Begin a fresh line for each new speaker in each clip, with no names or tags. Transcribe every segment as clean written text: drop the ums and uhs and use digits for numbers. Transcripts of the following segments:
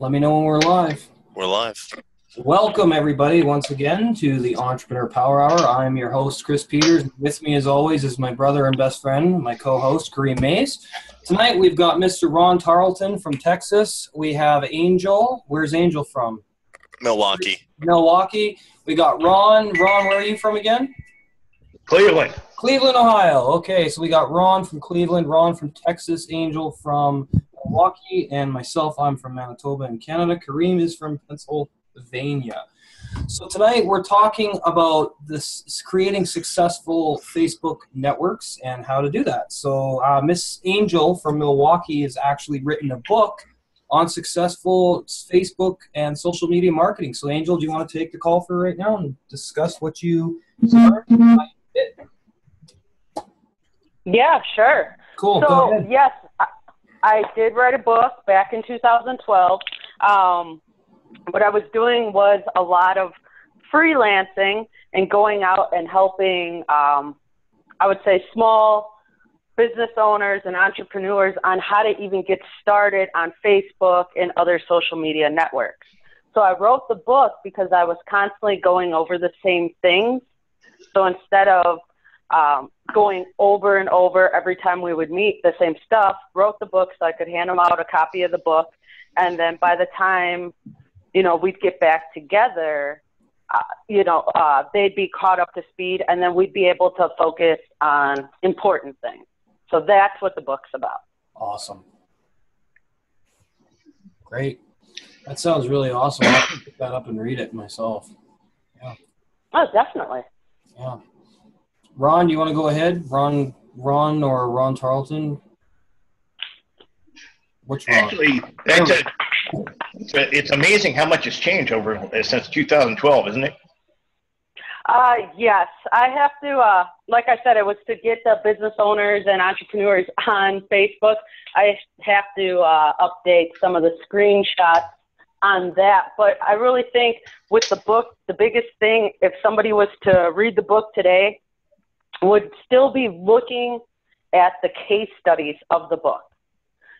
Let me know when we're live.
We're live.
Welcome, everybody, once again to the Entrepreneur Power Hour. I'm your host, Chris Peters. With me, as always, is my brother and best friend, my co-host, Kareem Mays. Tonight, we've got Mr. Ron Tarleton from Texas. We have Angel. Where's Angel from?
Milwaukee.
We got Ron. Ron, where are you from again?
Cleveland,
Ohio. Okay, so we got Ron from Cleveland, Ron from Texas, Angel from Milwaukee, and myself, I'm from Manitoba in Canada. Kareem is from Pennsylvania. So tonight we're talking about this creating successful Facebook networks and how to do that. So Miss Angel from Milwaukee has actually written a book on successful Facebook and social media marketing. So Angel, do you want to take the call for right now and discuss what you learned?
Yeah, sure.
Cool.
So, yes, I did write a book back in 2012. What I was doing was a lot of freelancing and going out and helping, I would say, small business owners and entrepreneurs on how to even get started on Facebook and other social media networks. So I wrote the book because I was constantly going over the same things. So instead of going over and over every time we would meet the same stuff, wrote the book so I could hand them out a copy of the book. And then by the time, we'd get back together, they'd be caught up to speed, and then we'd be able to focus on important things. So that's what the book's about.
Awesome. Great. That sounds really awesome. I'll pick that up and read it myself. Yeah.
Oh, definitely.
Yeah. Ron, you want to go ahead? Ron or Ron Tarleton? Which Ron?
actually, it's amazing how much has changed since 2012, isn't it?
Yes, I have to, like I said, it was to get the business owners and entrepreneurs on Facebook. I have to update some of the screenshots on that. But I really think with the book, the biggest thing, if somebody was to read the book today, would still be looking at the case studies of the book,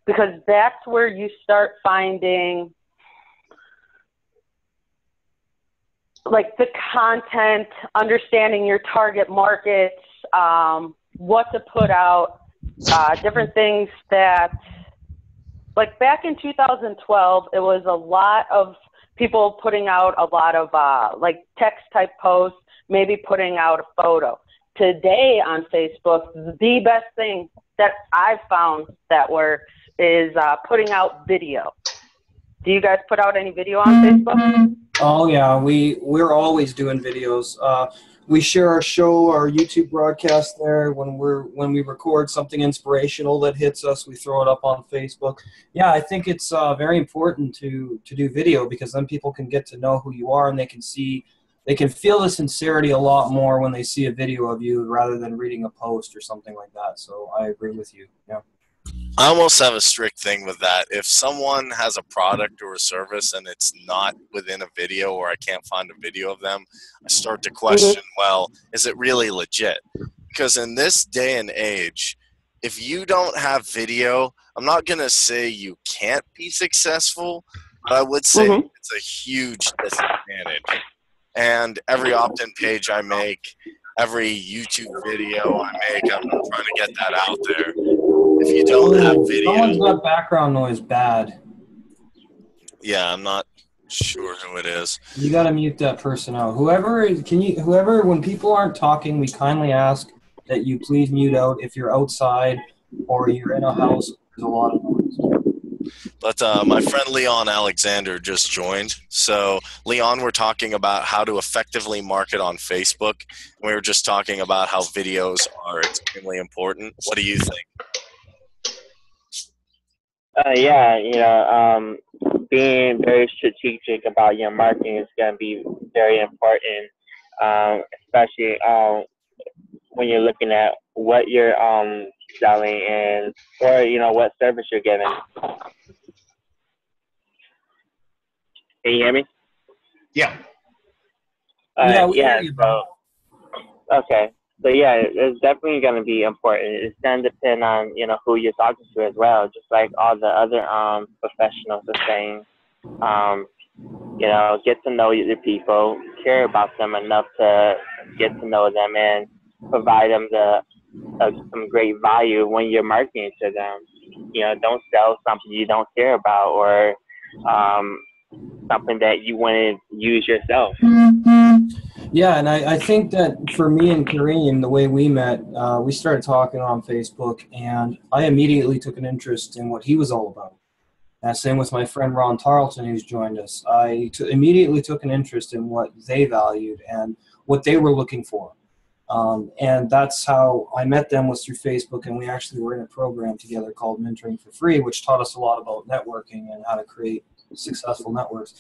because that's where you start finding like the content, understanding your target markets, what to put out, different things that, like back in 2012, it was a lot of people putting out a lot of like text type posts, maybe putting out a photo. Today on Facebook, the best thing that I've found that works is putting out video. Do you guys put out any video on Facebook?
Oh yeah, we're always doing videos. We share our show, our YouTube broadcast there. When we record something inspirational that hits us, we throw it up on Facebook. Yeah, I think it's very important to do video, because then people can get to know who you are, and they can feel the sincerity a lot more when they see a video of you rather than reading a post or something like that. So I agree with you. Yeah.
I almost have a strict thing with that. If someone has a product or a service and it's not within a video, or I can't find a video of them, I start to question, well, is it really legit? Because in this day and age, if you don't have video, I'm not going to say you can't be successful, but I would say it's a huge disadvantage. And every opt-in page I make, every YouTube video I make, I'm trying to get that out there. If you don't have video,
someone's got background noise bad.
Yeah, I'm not sure who it is.
You got to mute that person out. Whoever, when people aren't talking, we kindly ask that you please mute out if you're outside or you're in a house. There's a lot of noise.
But my friend Leon Alexander just joined. So, Leon, we're talking about how to effectively market on Facebook. We were just talking about how videos are extremely important. What do you think?
Being very strategic about your marketing is going to be very important, especially when you're looking at what you're selling or what service you're giving. Can you hear me?
Yeah.
Okay. So yeah, it's definitely going to be important. It's going to depend on, who you're talking to as well, just like all the other professionals are saying. You know, get to know the people, care about them enough to get to know them, and provide them some great value when you're marketing to them. You know, don't sell something you don't care about, or um, something that you want to use yourself.
Yeah, and I think that for me and Kareem, the way we met, we started talking on Facebook, and I immediately took an interest in what he was all about. And same with my friend Ron Tarleton, who's joined us. Immediately took an interest in what they valued and what they were looking for. And that's how I met them, was through Facebook, and we actually were in a program together called Mentoring for Free, which taught us a lot about networking and how to create successful networks.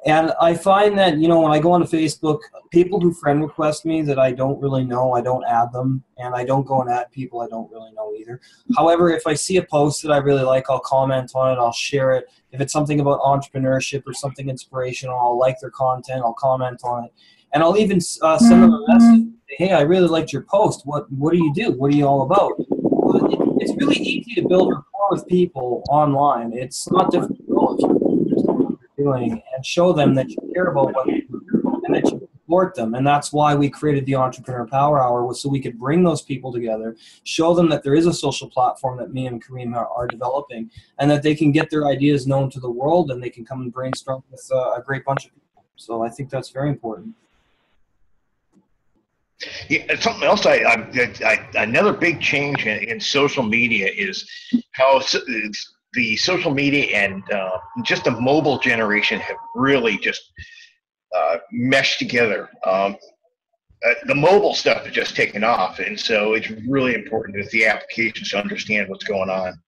And I find that, you know, when I go onto Facebook, people who friend request me that I don't really know, I don't add them, and I don't go and add people I don't really know either. However, if I see a post that I really like, I'll comment on it, I'll share it. If it's something about entrepreneurship or something inspirational, I'll like their content, I'll comment on it. And I'll even send them a message, hey, I really liked your post. What do you do? What are you all about? It's really easy to build rapport with people online. It's not difficult if you doing and show them that you care about what they do and that you support them. And that's why we created the Entrepreneur Power Hour, was so we could bring those people together, show them that there is a social platform that me and Kareem are developing, and that they can get their ideas known to the world, and they can come and brainstorm with a great bunch of people. So I think that's very important.
Yeah, something else. Another big change in social media is how the social media and just the mobile generation have really just meshed together. The mobile stuff has just taken off, and so it's really important with the applications to understand what's going on.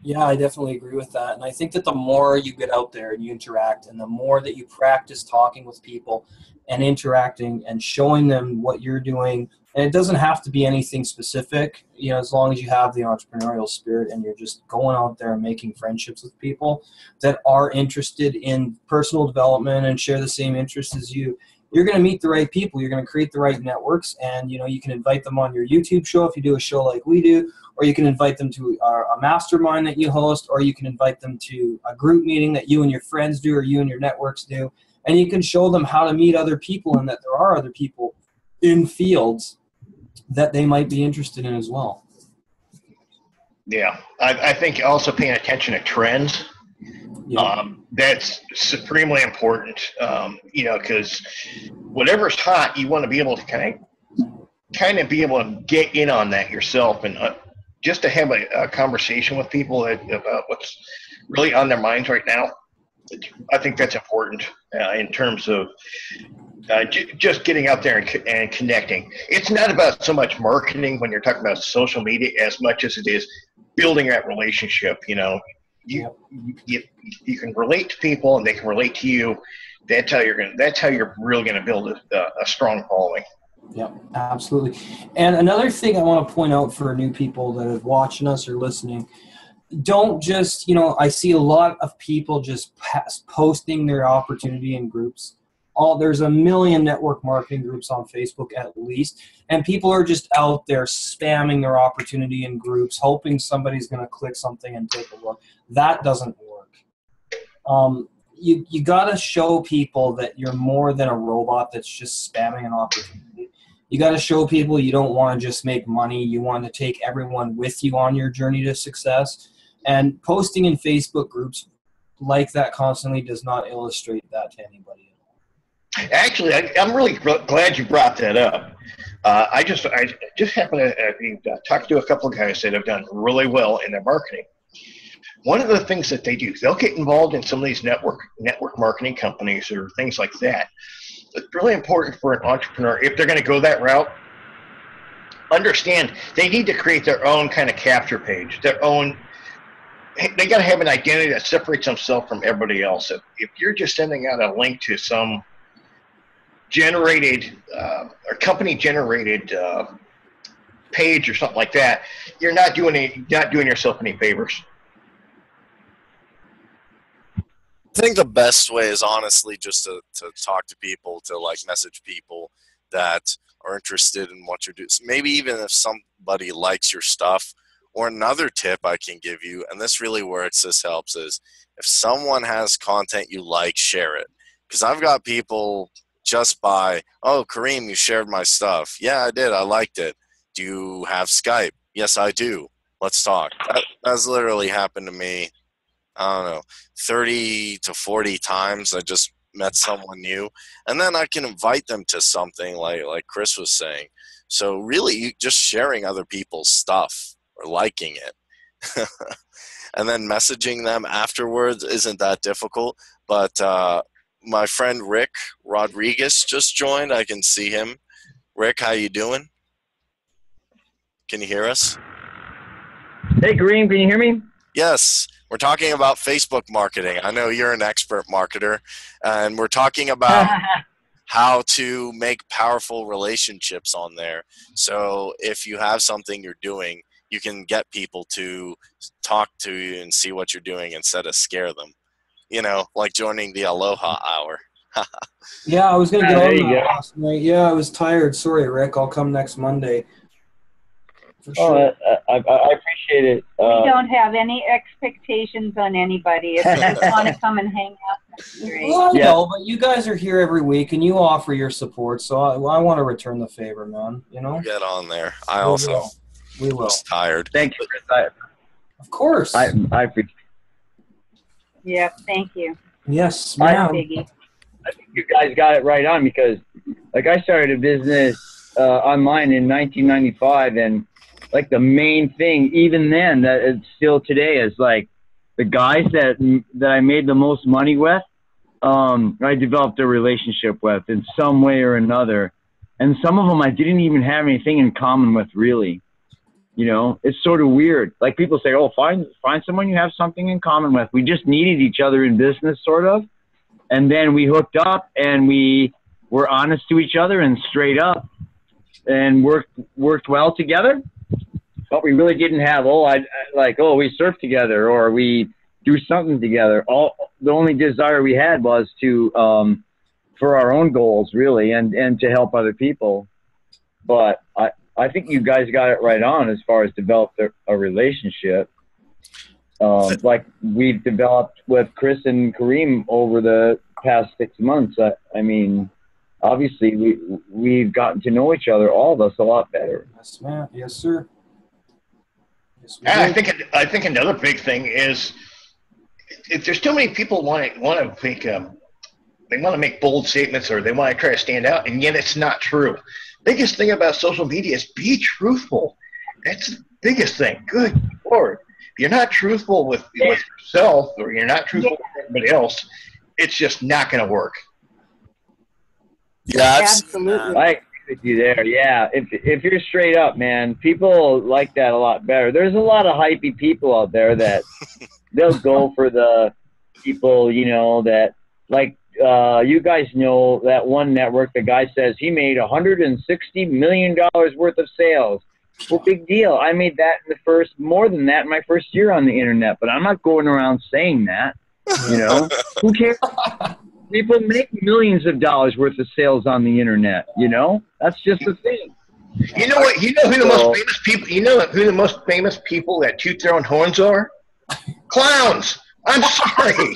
Yeah, I definitely agree with that. And I think that the more you get out there and you interact, and the more that you practice talking with people and interacting and showing them what you're doing, and it doesn't have to be anything specific, you know, as long as you have the entrepreneurial spirit and you're just going out there and making friendships with people that are interested in personal development and share the same interests as you, you're going to meet the right people. You're going to create the right networks, and, you know, you can invite them on your YouTube show if you do a show like we do, or you can invite them to a mastermind that you host, or you can invite them to a group meeting that you and your friends do, or you and your networks do, and you can show them how to meet other people, and that there are other people in fields that they might be interested in as well.
Yeah, I think also paying attention to trends.
Yeah.
That's supremely important, you know, because whatever's hot, you want to be able to kind of be able to get in on that yourself, and just to have a conversation with people about what's really on their minds right now. I think that's important in terms of just getting out there and connecting. It's not about so much marketing when you're talking about social media as much as it is building that relationship. You know, you can relate to people and they can relate to you. That's how you're really going to build a strong following.
Yep, absolutely. And another thing I want to point out for new people that are watching us or listening, don't just, you know, I see a lot of people just posting their opportunity in groups. There's a million network marketing groups on Facebook at least, and people are just out there spamming their opportunity in groups, hoping somebody's going to click something and take a look. That doesn't work. You got to show people that you're more than a robot that's just spamming an opportunity. You got to show people you don't want to just make money. You want to take everyone with you on your journey to success. And posting in Facebook groups like that constantly does not illustrate that to anybody.
Actually, I'm really glad you brought that up. I just happened to talk to a couple of guys that have done really well in their marketing. One of the things that they do, they'll get involved in some of these network marketing companies or things like that. It's really important for an entrepreneur, if they're going to go that route, understand they need to create their own kind of capture page, they got to have an identity that separates themselves from everybody else. If you're just sending out a link to some generated or company generated page or something like that, you're not doing yourself any favors.
I think the best way is honestly just to talk to people, to like message people that are interested in what you're doing. So maybe even if somebody likes your stuff, or another tip I can give you, and this really works, this helps, is if someone has content you like, share it. Because I've got people just by, oh, Kareem, you shared my stuff. Yeah, I did. I liked it. Do you have Skype? Yes, I do. Let's talk. That's literally happened to me, I don't know, 30 to 40 times. I just met someone new. And then I can invite them to something like Chris was saying. So really, just sharing other people's stuff or liking it. And then messaging them afterwards isn't that difficult. But my friend Rick Rodriguez just joined. I can see him. Rick, how you doing? Can you hear us?
Hey, Kareem, can you hear me?
Yes. We're talking about Facebook marketing. I know you're an expert marketer. And we're talking about how to make powerful relationships on there. So if you have something you're doing, you can get people to talk to you and see what you're doing instead of scare them. You know, like joining the Aloha Hour.
Yeah, I was going to get
There
on
you
that
go.
last night. Yeah, I was tired. Sorry, Rick. I'll come next Monday. For sure.
I appreciate it.
We don't have any expectations on anybody. If you just want to come and hang out, that's great.
Well, I
Yeah.
know, but you guys are here every week, and you offer your support, so I want to return the favor, man. You know?
Get on there. I
We
also
will. We will.
was tired.
Thank you, Chris.
Of course.
I appreciate
Yep, thank you.
Yes,
I-
ma'am.
Biggie.
I think you guys got it right on because, like, I started a business online in 1995, and like the main thing, even then, that it's still today, is like the guys that I made the most money with, I developed a relationship with in some way or another, and some of them I didn't even have anything in common with, really. You know, it's sort of weird. Like people say, oh, find someone you have something in common with. We just needed each other in business, sort of. And then we hooked up and we were honest to each other and straight up and worked well together. But we really didn't have, we surf together or we do something together. The only desire we had was to, for our own goals, really, and to help other people. But I think you guys got it right on as far as developed a relationship. Like we've developed with Chris and Kareem over the past 6 months. I mean, obviously we've gotten to know each other, all of us, a lot better.
Yes, ma'am. Yes, sir. Yes, we
And
do.
I think another big thing is if there's too many people want to make bold statements or they want to try to stand out, and yet it's not true. Biggest thing about social media is be truthful. That's the biggest thing. Good Lord. If you're not truthful with yourself or you're not truthful with everybody else, it's just not going to work.
Yeah,
Absolutely.
I agree with you there. Yeah, if you're straight up, man, people like that a lot better. There's a lot of hypey people out there that they'll go for the people, you know, that like you guys know that one network. The guy says he made $160 million worth of sales. Well, big deal. I made that more than that in my first year on the internet, but I'm not going around saying that. You know, who cares? People make millions of dollars worth of sales on the internet. You know, that's just the thing.
You know what? You know who the most famous people? You know who the most famous people that toot their own horns are? Clowns. I'm sorry.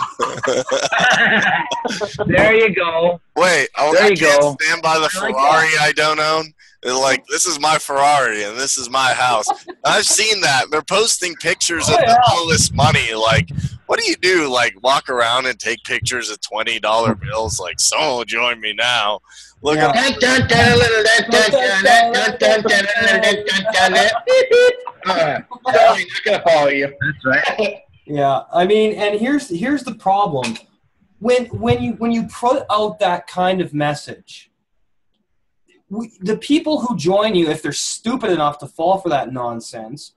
There you go.
Wait, I
There you
can't
go.
stand by the
I like
Ferrari I don't own. They're like, this is my Ferrari and this is my house. I've seen that. They're posting pictures of all this money. Like, what do you do? Like, walk around and take pictures of $20 bills? Like, someone will join me now. Look at
Sorry, not gonna follow you.
That's right.
Yeah, I mean, and here's the problem. When you put out that kind of message, the people who join you, if they're stupid enough to fall for that nonsense,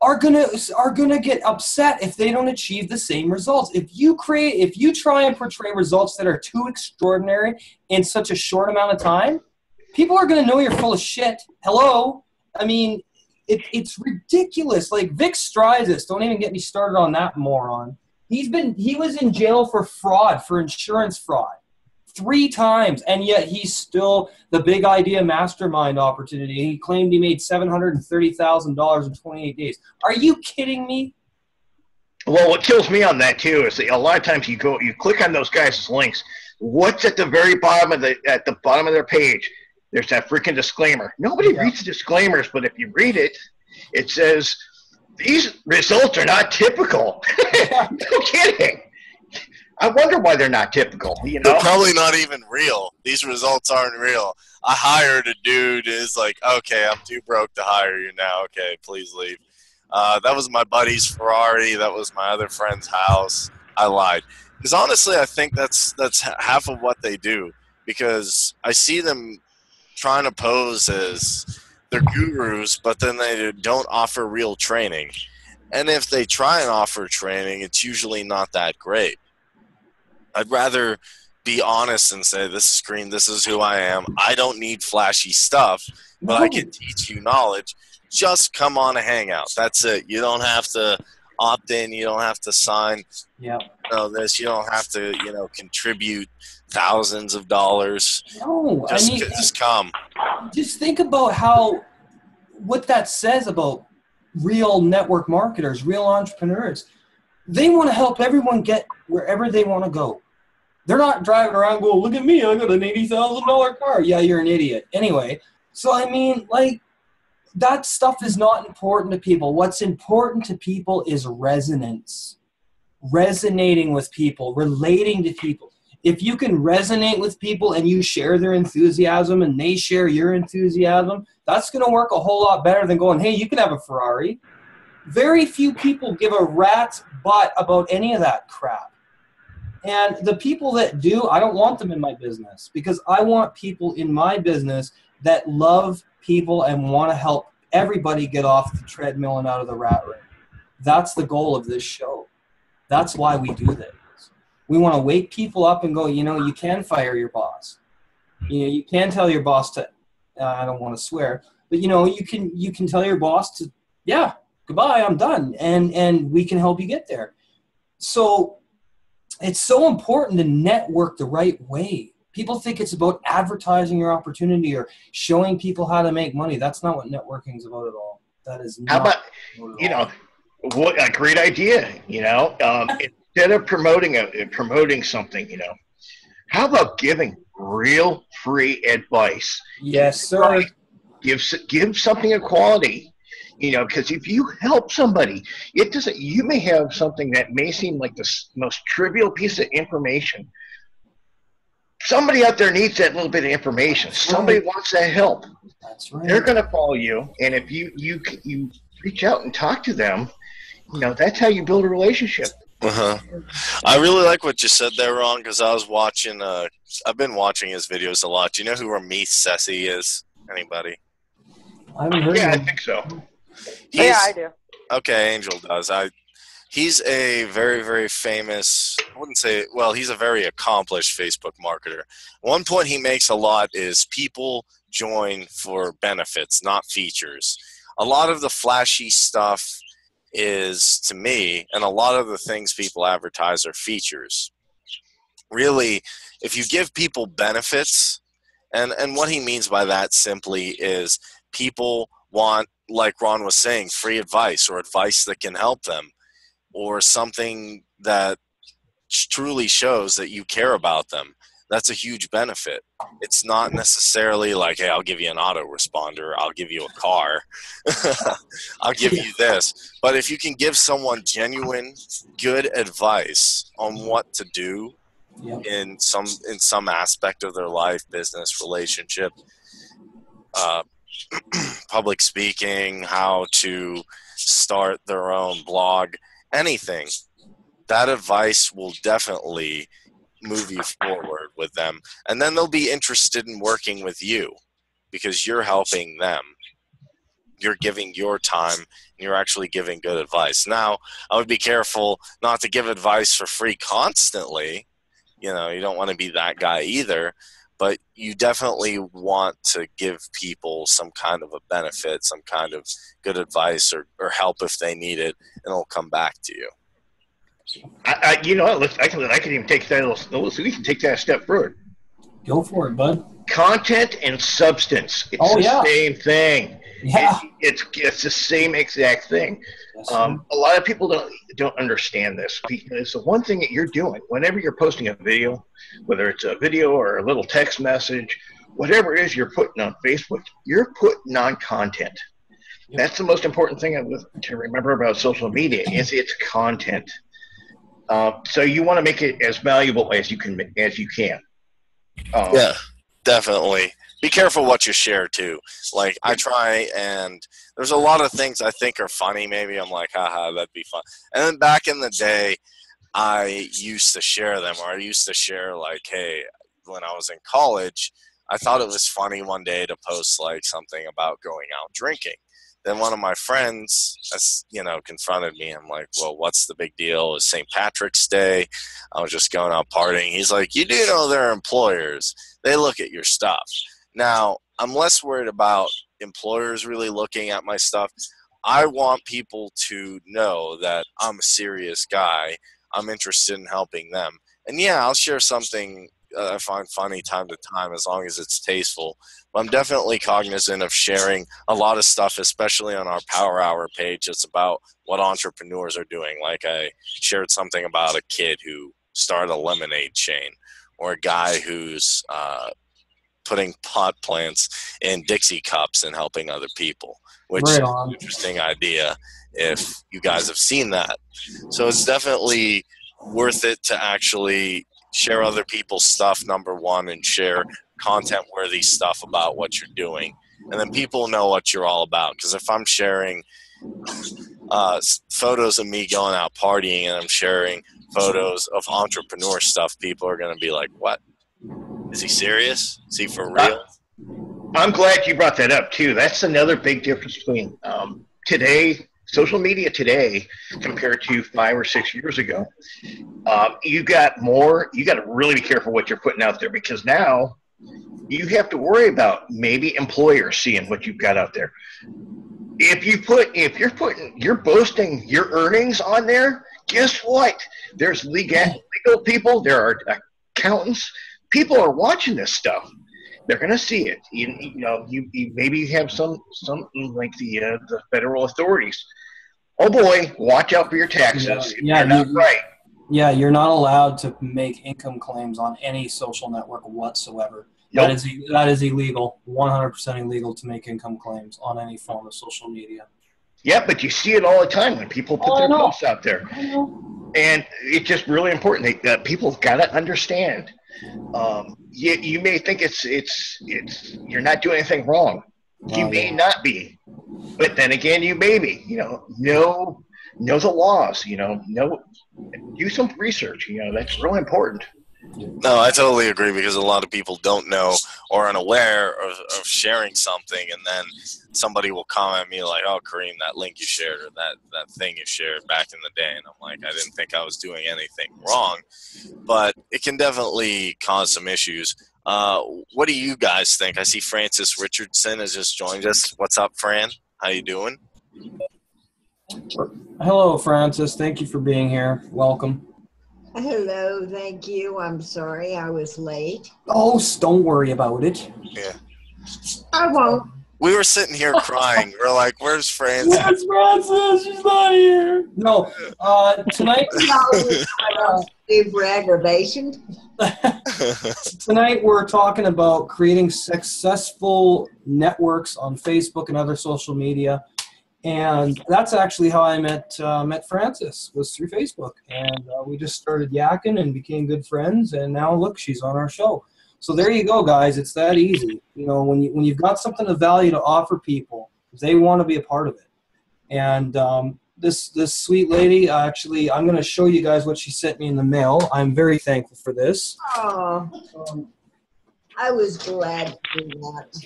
are gonna get upset if they don't achieve the same results. If you try and portray results that are too extraordinary in such a short amount of time, people are gonna know you're full of shit. Hello, I mean, it's ridiculous. Like Vic Strizis, don't even get me started on that moron. He was in jail for insurance fraud 3 times, and yet he's still the big idea mastermind opportunity. He claimed he made $730,000 in 28 days. Are you kidding me?
Well, what kills me on that too is that a lot of times you click on those guys' links. What's at the very bottom of their page? There's that freaking disclaimer. Nobody reads the disclaimers, but if you read it, it says these results are not typical. No kidding. I wonder why they're not typical. You know?
They're probably not even real. These results aren't real. I hired a dude who's like, okay, I'm too broke to hire you now. Okay, please leave. That was my buddy's Ferrari. That was my other friend's house. I lied. Because honestly, I think that's half of what they do. Because I see them trying to pose as they're gurus, but then they don't offer real training. And if they try and offer training, it's usually not that great. I'd rather be honest and say, this is who I am. I don't need flashy stuff, but I can teach you knowledge. Just come on a hangout. That's it. You don't have to opt in. You don't have to sign this. You don't have to, contribute thousands of dollars.
No,
just come.
Just think about what that says about real network marketers, real entrepreneurs. They want to help everyone get wherever they want to go. They're not driving around going, look at me, I got an $80,000 car. Yeah, you're an idiot. Anyway, so that stuff is not important to people. What's important to people is resonance, resonating with people, relating to people. If you can resonate with people and you share their enthusiasm and they share your enthusiasm, that's going to work a whole lot better than going, hey, you can have a Ferrari. Very few people give a rat's butt about any of that crap. And the people that do, I don't want them in my business, because I want people in my business that love people and want to help everybody get off the treadmill and out of the rat race. That's the goal of this show. That's why we do this. We want to wake people up and go, you can fire your boss. You can tell your boss to, I don't want to swear, but you can tell your boss to, yeah, goodbye, I'm done. And we can help you get there. So it's so important to network the right way. People think it's about advertising your opportunity or showing people how to make money. That's not what networking is about at all. That is not.
How about, what a great idea, instead of promoting something, how about giving real free advice?
Yes, sir.
Give something of quality. Because if you help somebody, you may have something that may seem like the most trivial piece of information. Somebody out there needs that little bit of information. Somebody wants that help.
That's right.
They're going to follow you. And if you reach out and talk to them, that's how you build a relationship.
I really like what you said there, Ron, because I was watching, I've been watching his videos a lot. Do you know who Ramesh Sessi is? Anybody?
I haven't heard of him.
I think so.
Yeah, I do.
Okay, Angel does. He's a very, very famous, I wouldn't say, well, he's a very accomplished Facebook marketer. One point he makes a lot is people join for benefits, not features. A lot of the flashy stuff is, to me, and a lot of the things people advertise are features. Really, if you give people benefits, and what he means by that simply is people want, like Ron was saying, free advice or advice that can help them, or something that truly shows that you care about them. That's a huge benefit. It's not necessarily like, hey, I'll give you an autoresponder, I'll give you a car, I'll give you this. But if you can give someone genuine, good advice on what to do in some aspect of their life, business, relationship, public speaking, how to start their own blog, anything, that advice will definitely move you forward with them. And then they'll be interested in working with you because you're helping them. You're giving your time and you're actually giving good advice. Now, I would be careful not to give advice for free constantly. You don't want to be that guy either. But you definitely want to give people some kind of a benefit, some kind of good advice or help if they need it, and it'll come back to you.
I can even take that. We can take that a step further.
Go for it, bud.
Content and substance. It's the same thing.
Yeah.
It's the same exact thing.
Yes,
A lot of people don't understand this, because the one thing that you're doing whenever you're posting a video, whether it's a video or a little text message, whatever it is you're putting on Facebook, you're putting on content. Yep. That's the most important thing to remember about social media is it's content. So you want to make it as valuable as you can.
Yeah, definitely. Be careful what you share too. Like I try, and there's a lot of things I think are funny. Maybe I'm like, haha, that'd be fun. And then back in the day, I used to share them, or I used to share like, hey, when I was in college, I thought it was funny one day to post like something about going out drinking. Then one of my friends, confronted me. I'm like, well, what's the big deal? It's St. Patrick's Day. I was just going out partying. He's like, you do know they're employers. They look at your stuff. Now, I'm less worried about employers really looking at my stuff. I want people to know that I'm a serious guy. I'm interested in helping them. And yeah, I'll share something I find funny time to time as long as it's tasteful. But I'm definitely cognizant of sharing a lot of stuff, especially on our Power Hour page. It's about what entrepreneurs are doing. Like I shared something about a kid who started a lemonade chain, or a guy who's putting pot plants in Dixie cups and helping other people, which is an interesting idea if you guys have seen that. So it's definitely worth it to actually share other people's stuff, number one, and share content-worthy stuff about what you're doing. And then people know what you're all about. Because if I'm sharing photos of me going out partying and I'm sharing photos of entrepreneur stuff, people are going to be like, what? Is he serious? Is he for real?
I'm glad you brought that up, too. That's another big difference between today, social media today, compared to 5 or 6 years ago. You got to really be careful what you're putting out there, because now you have to worry about maybe employers seeing what you've got out there. You're boasting your earnings on there, guess what? There's legal people, there are accountants. People are watching this stuff. They're going to see it. You maybe have some like the federal authorities. Oh boy, watch out for your taxes.
Yeah,
you're not right.
Yeah, you're not allowed to make income claims on any social network whatsoever. Nope. That is illegal, 100% illegal to make income claims on any form of social media.
Yeah, but you see it all the time when people put their posts out there. And it's just really important that people have got to understand. You may think it's you're not doing anything wrong. You may not be, but then again, you may be. Know the laws. Do some research. That's really important.
No, I totally agree, because a lot of people don't know or unaware of sharing something, and then somebody will comment at me like, oh, Kareem, that link you shared, or that thing you shared back in the day, and I'm like, I didn't think I was doing anything wrong, but it can definitely cause some issues. What do you guys think? I see Francis Richardson has just joined us. What's up, Fran? How you doing?
Hello, Francis. Thank you for being here. Welcome.
Hello, thank you. I'm sorry I was late.
Oh, don't worry about it.
Yeah.
I won't.
We were sitting here crying. We're like, where's Francis?
Where's Francis? She's not here. No, tonight...
For aggravation.
Tonight we're talking about creating successful networks on Facebook and other social media. And that's actually how I met Francis, was through Facebook. And we just started yakking and became good friends. And now, look, she's on our show. So there you go, guys. It's that easy. When you've got something of value to offer people, they want to be a part of it. And this sweet lady, actually, I'm going to show you guys what she sent me in the mail. I'm very thankful for this.
Oh, I was glad to do that.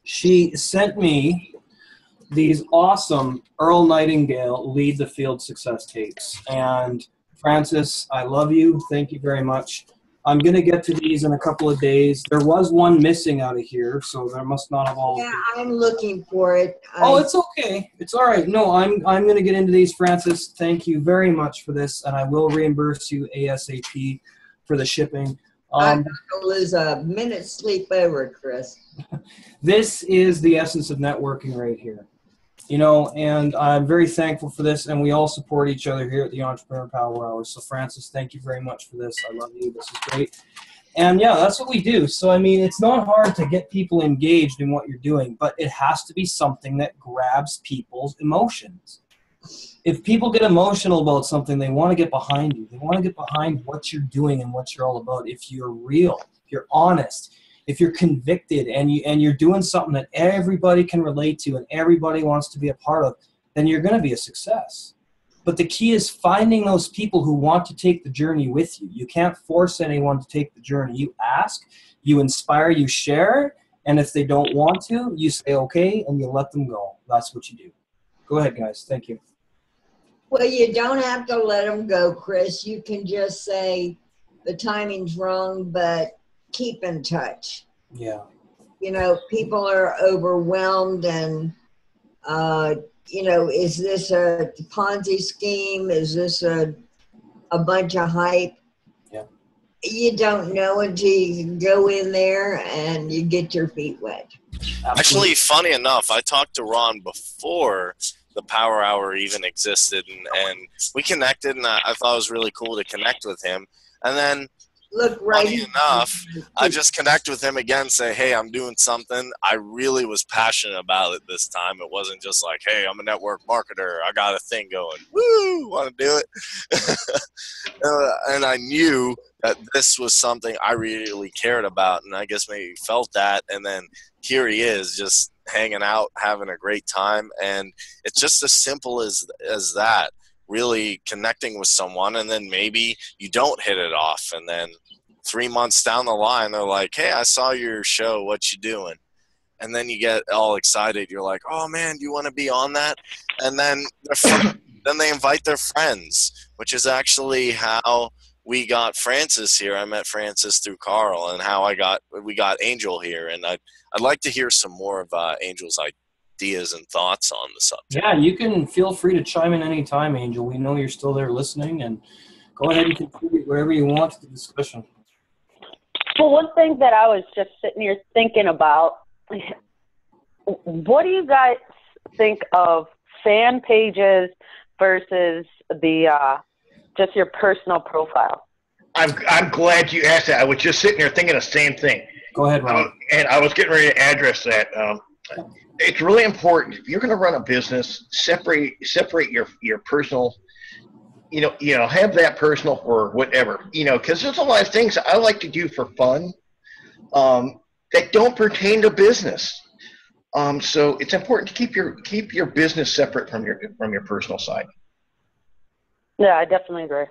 She sent me these awesome Earl Nightingale Lead the Field Success tapes. And Francis, I love you. Thank you very much. I'm going to get to these in a couple of days. There was one missing out of here, so there must not have all.
Yeah, I'm looking for it.
Oh, it's okay. It's all right. No, I'm going to get into these, Francis. Thank you very much for this, and I will reimburse you ASAP for the shipping.
I'm not going to lose a minute's sleep over, Chris.
This is the essence of networking right here. You know, and I'm very thankful for this, and we all support each other here at the Entrepreneur Power Hour. So, Francis, thank you very much for this. I love you. This is great. And, yeah, that's what we do. So, I mean, it's not hard to get people engaged in what you're doing, but it has to be something that grabs people's emotions. If people get emotional about something, they want to get behind you. They want to get behind what you're doing and what you're all about. If you're real, if you're honest, if you're convicted and you're doing something that everybody can relate to and everybody wants to be a part of, then you're going to be a success. But the key is finding those people who want to take the journey with you. You can't force anyone to take the journey. You ask, you inspire, you share, and if they don't want to, you say okay and you let them go. That's what you do. Go ahead, guys. Thank you.
Well, you don't have to let them go, Chris. You can just say the timing's wrong, but keep in touch.
Yeah.
You know, people are overwhelmed and, you know, is this a Ponzi scheme? Is this a bunch of hype?
Yeah.
You don't know until you go in there and you get your feet wet.
Actually, funny enough, I talked to Ron before the Power Hour even existed, and we connected, and I thought it was really cool to connect with him. And then,
look, right
funny enough, I just connect with him again, say, hey, I'm doing something. I really was passionate about it this time. It wasn't just like, hey, I'm a network marketer. I got a thing going. Woo, want to do it? And I knew that this was something I really cared about, and I guess maybe felt that. And then here he is, just hanging out, having a great time. And it's just as simple as that. Really connecting with someone, and then maybe you don't hit it off, and then 3 months down the line they're like, hey, I saw your show, what you doing? And then you get all excited, you're like, oh man, do you want to be on that? And then then they invite their friends, which is actually how we got Francis here. I met Francis through Carl, and how we got Angel here. And I'd like to hear some more of Angel's ideas and thoughts on the subject.
Yeah, you can feel free to chime in anytime, Angel. We know you're still there listening, and go ahead and contribute wherever you want to the discussion.
Well, one thing that I was just sitting here thinking about, what do you guys think of fan pages versus the just your personal profile?
I'm glad you asked that. I was just sitting here thinking the same thing.
Go ahead, Ron.
And I was getting ready to address that. It's really important. If you're going to run a business, separate your personal, you know, have that personal or whatever, you know, because there's a lot of things I like to do for fun that don't pertain to business. So it's important to keep your business separate from your personal side.
Yeah, I definitely agree.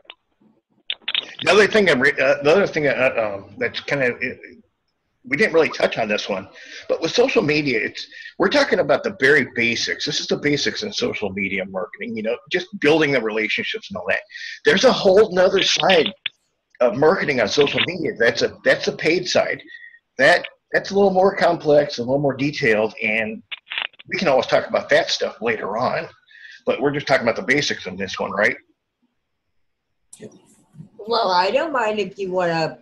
The other thing that's kind of, we didn't really touch on this one, but with social media, we're talking about the very basics. This is the basics in social media marketing, you know, just building the relationships and all that. There's a whole nother side of marketing on social media. That's a paid side. That's a little more complex, a little more detailed, and we can always talk about that stuff later on, but we're just talking about the basics in this one, right?
Well, I don't mind if you want to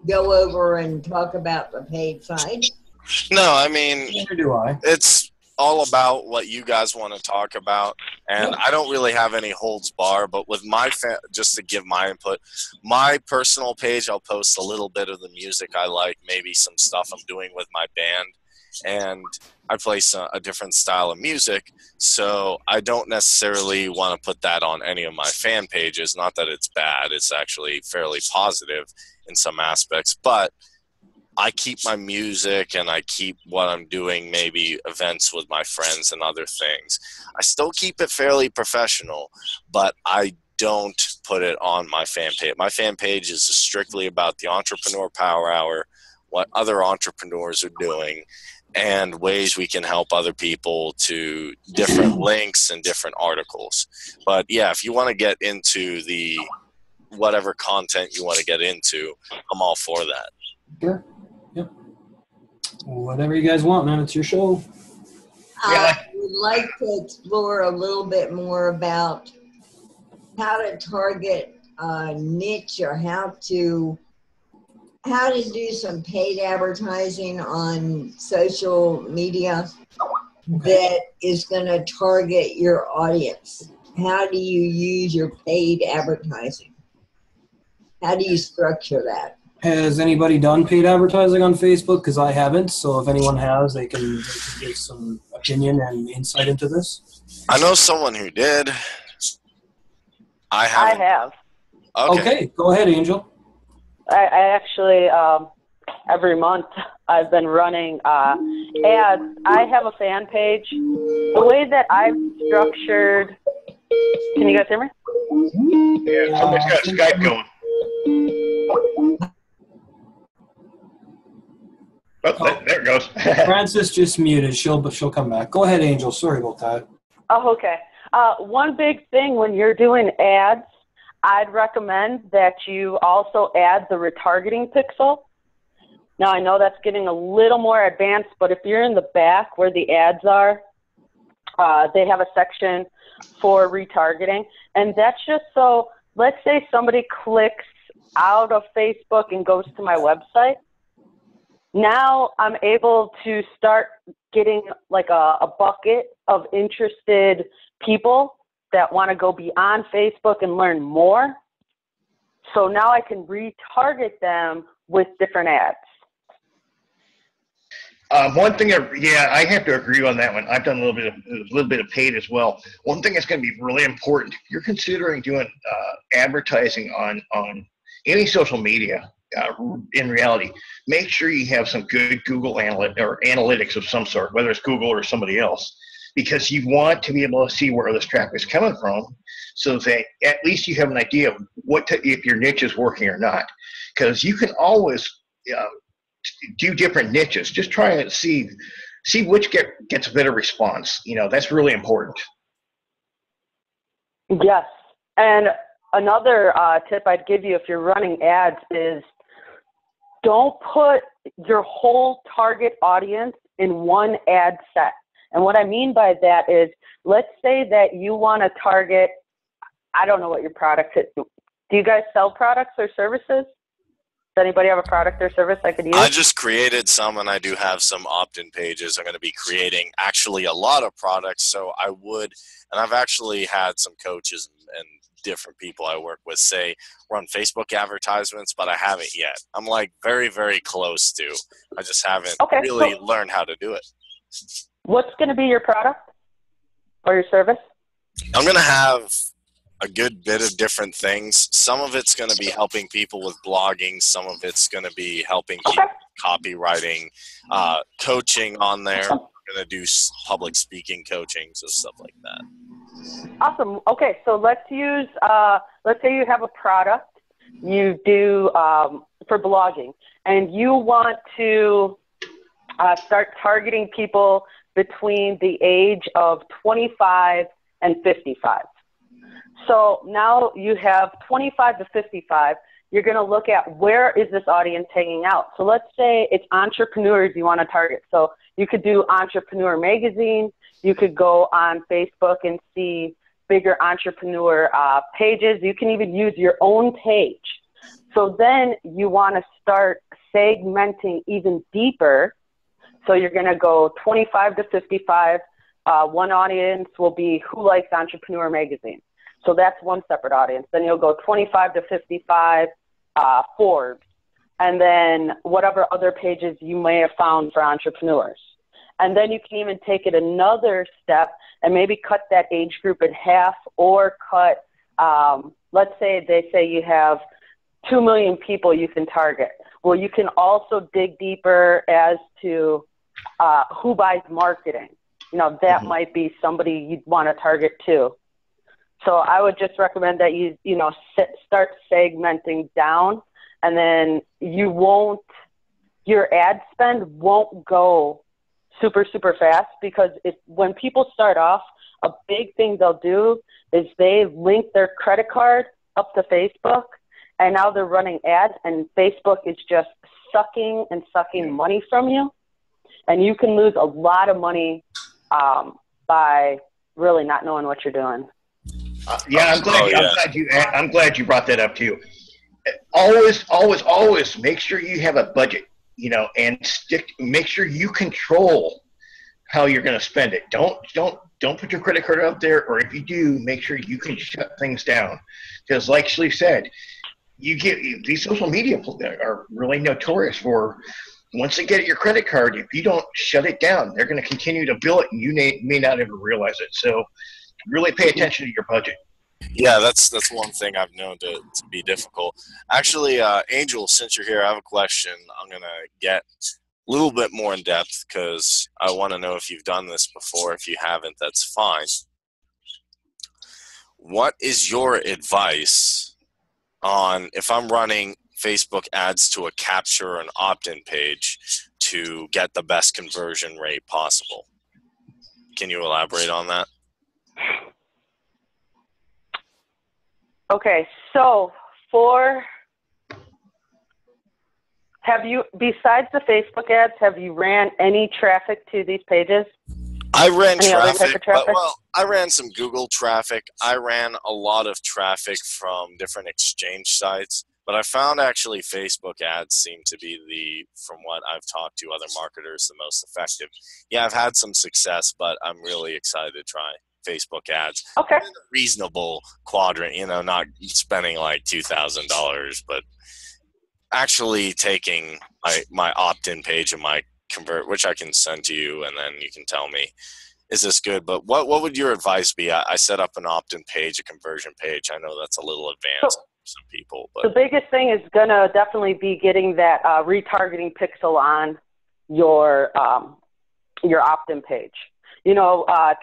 go over and talk about the paid side.
No, I mean,
Neither do I.
It's all about what you guys want to talk about, and I don't really have any holds bar, but with my just to give my input, my personal page, I'll post a little bit of the music I like, maybe some stuff I'm doing with my band, and I play a different style of music, so I don't necessarily want to put that on any of my fan pages. Not that it's bad, it's actually fairly positive in some aspects, but I keep my music and I keep what I'm doing, maybe events with my friends and other things. I still keep it fairly professional, but I don't put it on my fan page. My fan page is strictly about the Entrepreneur Power Hour, what other entrepreneurs are doing, and ways we can help other people to different links and different articles. But yeah, if you want to get into the whatever content you want to get into. I'm all for that.
Sure. Yep. Whatever you guys want, man. It's your show.
I would like to explore a little bit more about how to target a niche, or how to do some paid advertising on social media that is going to target your audience. How do you use your paid advertising? How do you structure that?
Has anybody done paid advertising on Facebook? Because I haven't. So if anyone has, they can give some opinion and insight into this.
I know someone who did. I
have.
Okay, go ahead, Angel.
I actually, every month I've been running ads. I have a fan page. The way that I've structured, can you guys hear me?
Yeah, somebody's got Skype going. Oh, there it goes.
Francis just muted. She'll come back. Go ahead, Angel. Sorry about that.
Oh, okay. One big thing when you're doing ads, I'd recommend that you also add the retargeting pixel. Now, I know that's getting a little more advanced, but if you're in the back where the ads are, they have a section for retargeting. And that's just so, let's say somebody clicks out of Facebook and goes to my website. Now I'm able to start getting like a bucket of interested people that want to go beyond Facebook and learn more. So now I can retarget them with different ads.
One thing, I have to agree on that one. I've done a little bit of paid as well. One thing that's going to be really important, if you're considering doing advertising on any social media, in reality, make sure you have some good Google analytics of some sort, whether it's Google or somebody else, because you want to be able to see where this traffic is coming from, so that at least you have an idea of if your niche is working or not. Because you can always do different niches. Just try to see which gets a better response. That's really important.
Yes, and another tip I'd give you if you're running ads is don't put your whole target audience in one ad set. And what I mean by that is, let's say that you want to target, I don't know what your product is. Do you guys sell products or services? Does anybody have a product or service I could use?
I just created some, and I do have some opt-in pages. I'm going to be creating actually a lot of products, so I would, and I've actually had some coaches and different people I work with say run Facebook advertisements, but I haven't yet. I'm like very, very close to. I just haven't really learned how to do it.
What's going to be your product or your service?
I'm going to have a good bit of different things. Some of it's going to be helping people with blogging. Some of it's going to be helping people with copywriting, coaching on there. I'm going to do public speaking coaching, so stuff like that.
Awesome. Okay, so let's say you have a product you do for blogging, and you want to start targeting people between the age of 25 and 55. So now you have 25 to 55. You're going to look at where is this audience hanging out. So let's say it's entrepreneurs you want to target. So you could do Entrepreneur Magazine. You could go on Facebook and see bigger entrepreneur pages. You can even use your own page. So then you want to start segmenting even deeper. So you're going to go 25 to 55. One audience will be who likes Entrepreneur Magazine. So that's one separate audience. Then you'll go 25 to 55 Forbes, and then whatever other pages you may have found for entrepreneurs. And then you can even take it another step and maybe cut that age group in half, or cut, let's say they say you have 2 million people you can target. Well, you can also dig deeper as to who buys marketing. That might be somebody you'd want to target too. So I would just recommend that you start segmenting down, and then your ad spend won't go super, super fast, because when people start off, a big thing they'll do is they link their credit card up to Facebook, and now they're running ads, and Facebook is just sucking money from you, and you can lose a lot of money by really not knowing what you're doing.
I'm glad you brought that up too. Always make sure you have a budget, and make sure you control how you're going to spend it. Don't put your credit card out there, or if you do, make sure you can shut things down. Because like Slee said, these social media are really notorious for, once they get your credit card, if you don't shut it down, they're going to continue to bill it, and you may not ever realize it. So really pay attention to your budget.
Yeah, that's one thing I've known to be difficult. Actually, Angel, since you're here, I have a question. I'm going to get a little bit more in depth because I want to know if you've done this before. If you haven't, that's fine. What is your advice on if I'm running Facebook ads to a capture or an opt-in page to get the best conversion rate possible? Can you elaborate on that?
Okay, so besides the Facebook ads, have you ran any traffic to these pages?
I ran
traffic,
I ran some Google traffic. I ran a lot of traffic from different exchange sites, but I found actually Facebook ads seem to be from what I've talked to other marketers, the most effective. Yeah, I've had some success, but I'm really excited to try Facebook ads.
Okay.
In a reasonable quadrant, not spending like $2,000, but actually taking my opt-in page and my convert, which I can send to you, and then you can tell me, is this good? But what would your advice be? I set up an opt-in page, a conversion page. I know that's a little advanced for some people. But
the biggest thing is going to definitely be getting that retargeting pixel on your opt-in page.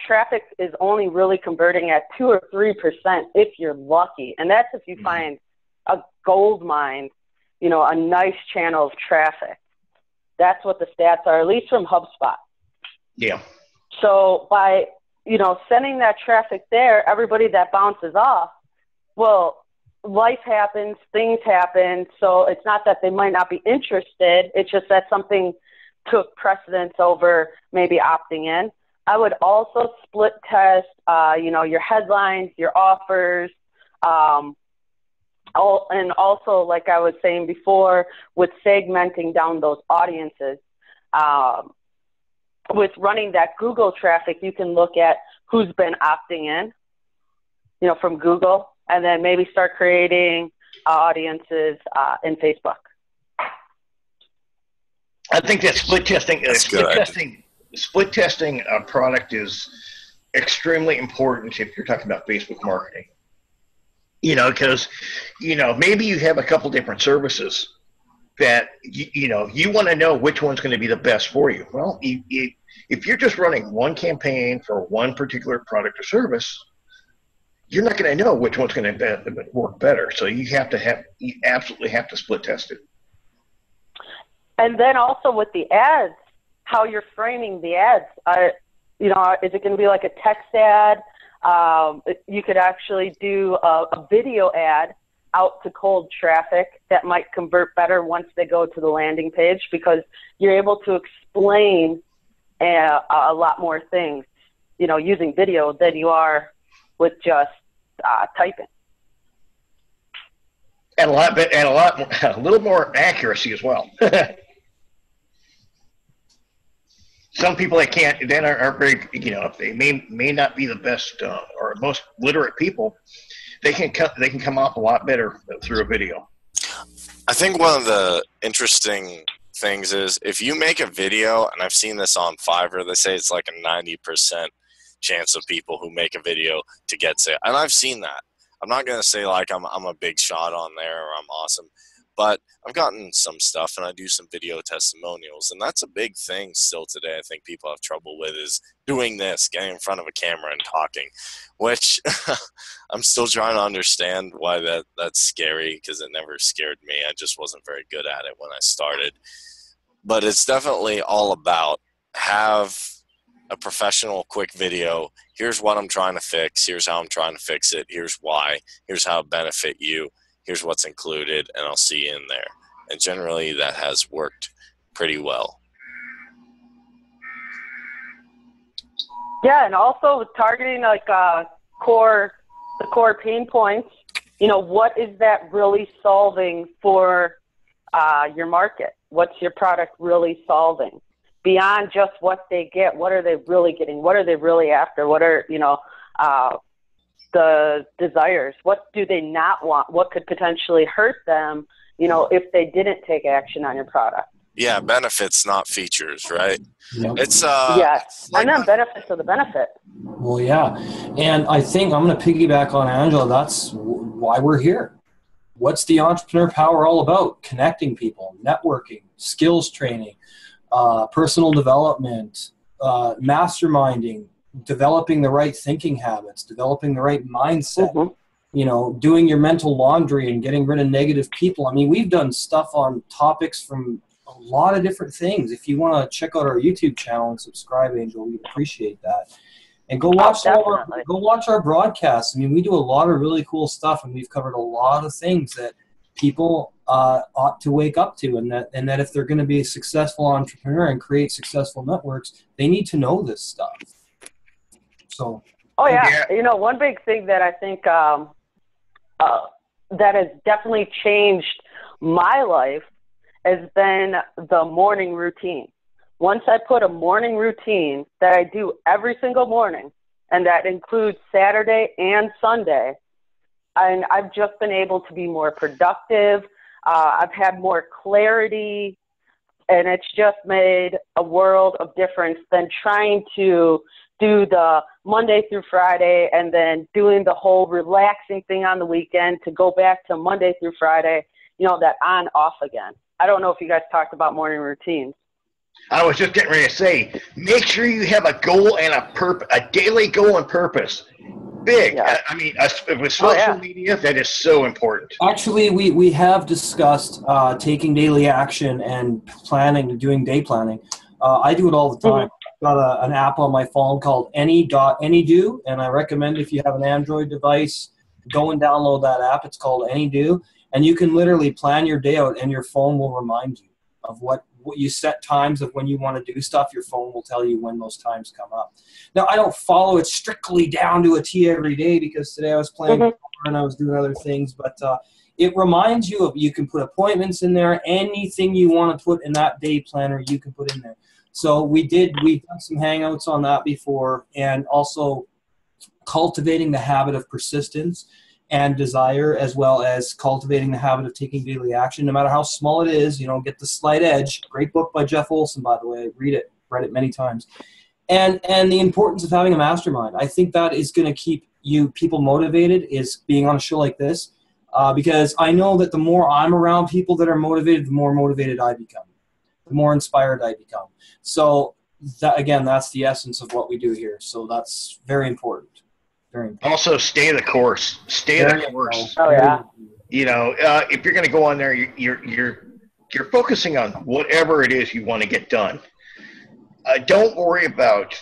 Traffic is only really converting at 2 or 3% if you're lucky. And that's if you find a gold mine, a nice channel of traffic. That's what the stats are, at least from HubSpot.
Yeah.
So by, sending that traffic there, everybody that bounces off, well, life happens, things happen. So it's not that they might not be interested. It's just that something took precedence over maybe opting in. I would also split test, your headlines, your offers, and also, like I was saying before, with segmenting down those audiences. With running that Google traffic, you can look at who's been opting in, from Google, and then maybe start creating audiences in Facebook.
I think that split testing a product is extremely important if you're talking about Facebook marketing. Because, maybe you have a couple different services that, you want to know which one's going to be the best for you. Well, if you're just running one campaign for one particular product or service, you're not going to know which one's going to work better. So you absolutely have to split test it.
And then also with the ads, how you're framing the ads. Is it going to be like a text ad? You could actually do a video ad out to cold traffic that might convert better once they go to the landing page, because you're able to explain a lot more things, using video than you are with just typing.
And a little more accuracy as well. Some people that aren't very, they may not be the best or most literate people, they can come off a lot better through a video.
I think one of the interesting things is if you make a video, and I've seen this on Fiverr, they say it's like a 90% chance of people who make a video to get sale, and I've seen that. I'm not going to say like I'm a big shot on there or I'm awesome, but I've gotten some stuff, and I do some video testimonials, and that's a big thing still today. I think people have trouble with is doing this, getting in front of a camera and talking, which I'm still trying to understand why that's scary, because it never scared me. I just wasn't very good at it when I started. But it's definitely all about have a professional quick video. Here's what I'm trying to fix. Here's how I'm trying to fix it. Here's why. Here's how it benefit you. here's what's included, and I'll see you in there. And generally that has worked pretty well.
Yeah, and also targeting like the core pain points. You know, what is that really solving for your market? What's your product really solving? Beyond just what they get, what are they really getting? What are they really after? What are, you know, the desires? What do they not want? What could potentially hurt them, you know, if they didn't take action on your product?
Yeah, benefits, not features, right?
Yep.
It's
yes,
like,
and then benefits of the benefit.
Well, yeah, and I think I'm going to piggyback on Angela. That's why we're here. What's the Entrepreneur Power all about? Connecting people, networking, skills training, personal development, masterminding, developing the right thinking habits, developing the right mindset.
Mm-hmm.
You know, doing your mental laundry and getting rid of negative people. I mean, we've done stuff on topics from a lot of different things. If you want to check out our YouTube channel and subscribe, Angel, we'd appreciate that. And go watch our broadcasts. I mean, we do a lot of really cool stuff, and we've covered a lot of things that people ought to wake up to, and that if they're going to be a successful entrepreneur and create successful networks, they need to know this stuff. So.
Oh yeah, you know, one big thing that I think that has definitely changed my life has been the morning routine. Once I put a morning routine that I do every single morning, and that includes Saturday and Sunday, and I've just been able to be more productive. I've had more clarity, and it's just made a world of difference than trying to do the Monday through Friday and then doing the whole relaxing thing on the weekend to go back to Monday through Friday, you know, that on off again. I don't know if you guys talked about morning routines.
I was just getting ready to say, make sure you have a goal and a daily goal and purpose. Big. Yeah. I mean, with social media, that is so important.
Actually, we have discussed taking daily action and doing day planning. I do it all the time. I've got an app on my phone called AnyDo, and I recommend if you have an Android device, go and download that app. It's called AnyDo, and you can literally plan your day out, and your phone will remind you of what you set times of when you want to do stuff. Your phone will tell you when those times come up. Now, I don't follow it strictly down to a T every day because today I was playing and I was doing other things, but it reminds you you can put appointments in there. Anything you want to put in that day planner, you can put in there. So we've done some hangouts on that before, and also cultivating the habit of persistence and desire, as well as cultivating the habit of taking daily action, no matter how small it is. You know, get the slight edge. Great book by Jeff Olson, by the way. Read it. Read it many times. And the importance of having a mastermind. I think that is going to keep people motivated, is being on a show like this, because I know that the more I'm around people that are motivated, the more motivated I become, the more inspired I become. So that's the essence of what we do here. So that's very important. Very important.
Also, stay the course. Stay the course.
Oh yeah.
You know, if you're going to go on there, you're focusing on whatever it is you want to get done. Don't worry about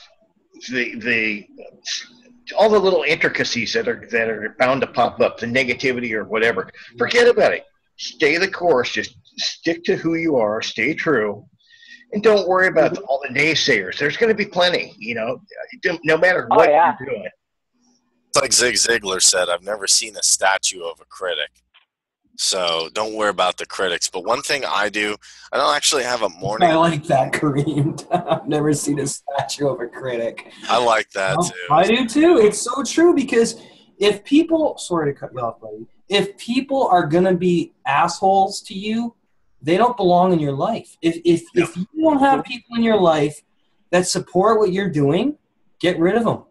all the little intricacies that are bound to pop up, the negativity or whatever. Forget about it. Stay the course. Just stick to who you are. Stay true. And don't worry about all the naysayers. There's going to be plenty, you know, no matter what you're doing.
It's like Zig Ziglar said, I've never seen a statue of a critic. So don't worry about the critics. But one thing I do, I don't actually have a morning.
I like that, Kareem. I've never seen a statue of a critic.
I like that too.
I do too. It's so true, because if people, sorry to cut you off, buddy, if people are going to be assholes to you, they don't belong in your life. If you don't have people in your life that support what you're doing, get rid of them.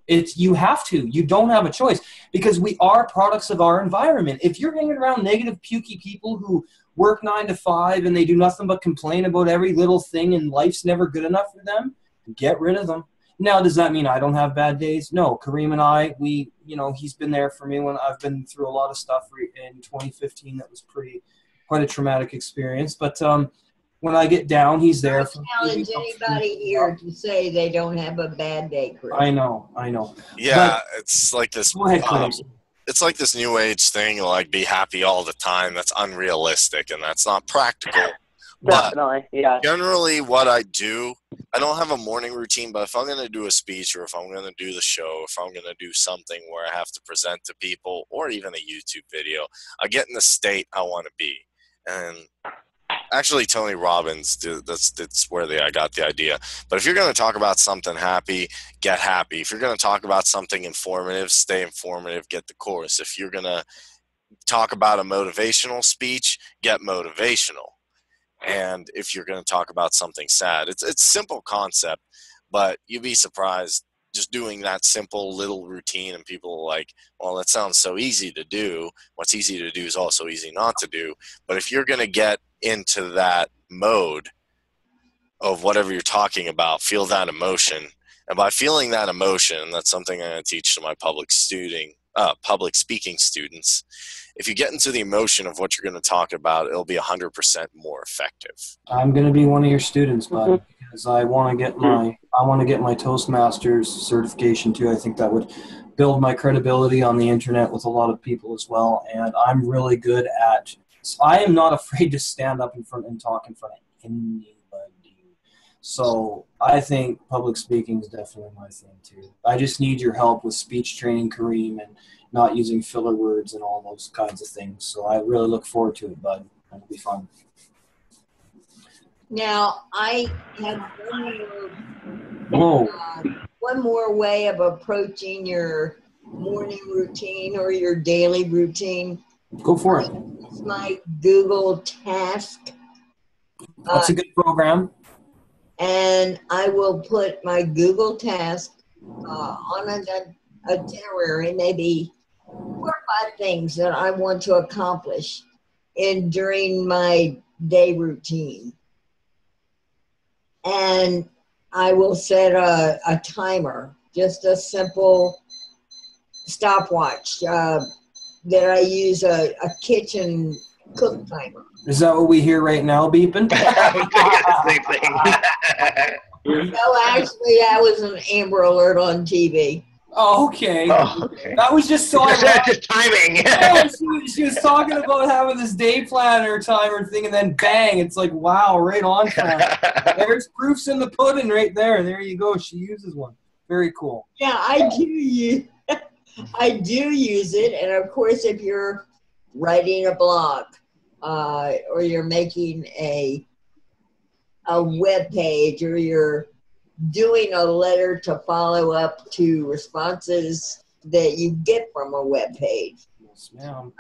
You have to. You don't have a choice, because we are products of our environment. If you're hanging around negative, pukey people who work 9 to 5 and they do nothing but complain about every little thing and life's never good enough for them, get rid of them. Now, does that mean I don't have bad days? No. Kareem and I, he's been there for me when I've been through a lot of stuff in 2015 that was quite a traumatic experience. But when I get down, he's there.
I challenge anybody here to say they don't have a bad day, Chris.
I know.
Yeah, but it's like this.
Go ahead,
it's like this new age thing, like be happy all the time. That's unrealistic and that's not practical.
Definitely, yeah.
Generally, what I do, I don't have a morning routine, but if I'm going to do a speech or if I'm going to do the show, if I'm going to do something where I have to present to people or even a YouTube video, I get in the state I want to be. And actually, Tony Robbins, that's where I got the idea. But if you're going to talk about something happy, get happy. If you're going to talk about something informative, stay informative, get the course. If you're going to talk about a motivational speech, get motivational. And if you're going to talk about something sad, it's a simple concept, but you'd be surprised just doing that simple little routine and people are like, well, that sounds so easy to do. What's easy to do is also easy not to do. But if you're going to get into that mode of whatever you're talking about, feel that emotion. And by feeling that emotion, that's something I'm going to teach to my public speaking students. If you get into the emotion of what you're going to talk about, it'll be 100% more effective.
I'm going to be one of your students, bud, because I want to get my Toastmasters certification too. I think that would build my credibility on the internet with a lot of people as well. And I'm really good at. I am not afraid to stand up in front and talk in front of anybody. So I think public speaking is definitely my thing too. I just need your help with speech training, Kareem, and not using filler words and all those kinds of things. So I really look forward to it, bud. It'll be fun.
Now, I have one more way of approaching your morning routine or your daily routine.
Go for it.
It's my Google Task.
That's a good program.
And I will put my Google Task on an itinerary, maybe 4 or 5 things that I want to accomplish during my day routine. And I will set a timer, just a simple stopwatch that I use a kitchen cook timer.
Is that what we hear right now, beeping?
Same thing.
No, actually, that was an Amber Alert on TV.
Oh, okay.
Okay.
That was just so
just timing.
Yeah, she was talking about having this day planner timer thing, and then bang, it's like, wow, right on time. There's proofs in the pudding right there. There you go. She uses one. Very cool.
Yeah, I do use it, and of course, if you're writing a blog or you're making a web page or you're doing a letter to follow up to responses that you get from a web page.
Yes, ma'am.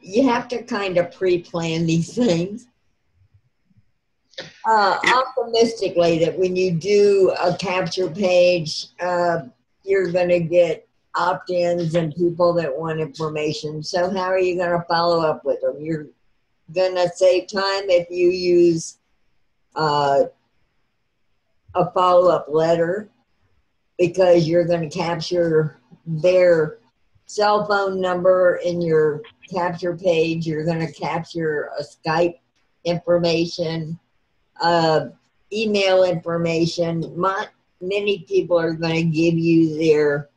You have to kind of pre-plan these things. Optimistically, that when you do a capture page, you're going to get opt-ins and people that want information. So how are you going to follow up with them? You're going to save time if you use a follow-up letter, because you're going to capture their cell phone number in your capture page. You're going to capture a Skype information, email information. Many people are going to give you their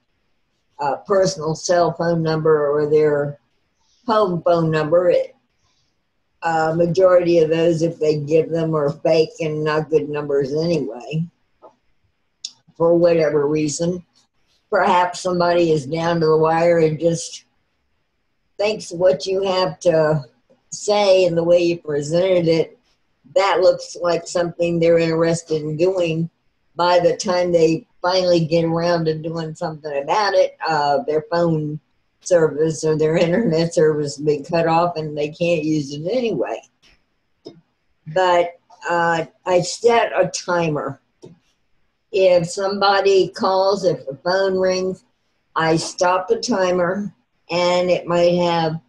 personal cell phone number or their home phone number. Majority of those, if they give them, are fake and not good numbers anyway, for whatever reason. Perhaps somebody is down to the wire and just thinks what you have to say and the way you presented it, that looks like something they're interested in doing. By the time they finally get around to doing something about it, their phone service or their internet service will be cut off and they can't use it anyway. But I set a timer. If somebody calls, if the phone rings, I stop the timer, and it might have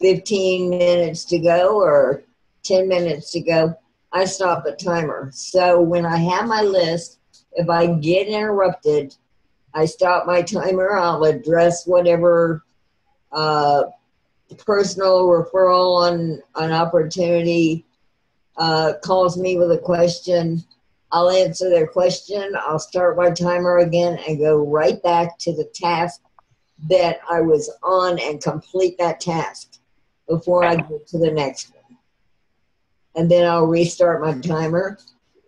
15 minutes to go or 10 minutes to go. I stop the timer. So when I have my list, if I get interrupted, I stop my timer. I'll address whatever personal referral on an opportunity calls me with a question. I'll answer their question. I'll start my timer again and go right back to the task that I was on and complete that task before I get to the next one. And then I'll restart my timer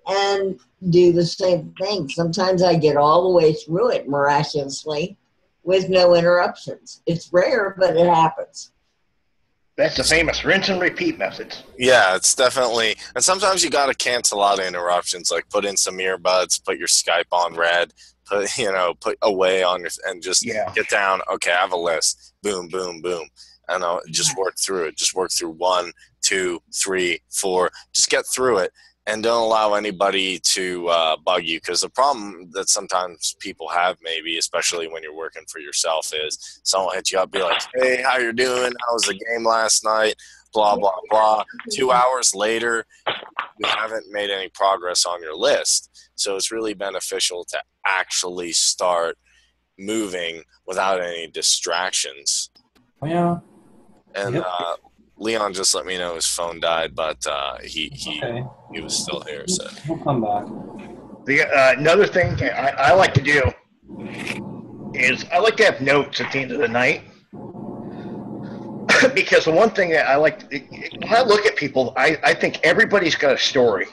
and do the same thing. Sometimes I get all the way through it miraculously with no interruptions. It's rare, but it happens.
That's the famous rinse and repeat method.
Yeah, it's definitely, and sometimes you got to cancel out interruptions, like put in some earbuds, put your Skype on red, put away on your, and just get down. Okay, I have a list. Boom, boom, boom. And I'll just work through it. Just work through 1, 2, 3, 4. Just get through it. And don't allow anybody to bug you, because the problem that sometimes people have, maybe, especially when you're working for yourself, is someone hits you up, be like, hey, how you doing? How was the game last night? Blah, blah, blah. 2 hours later, you haven't made any progress on your list. So it's really beneficial to actually start moving without any distractions.
Yeah.
And Leon just let me know his phone died, but he was still here. So
he'll come back.
Another thing I like to do is I like to have notes at the end of the night. Because the one thing that I like, when I look at people, I think everybody's got a story.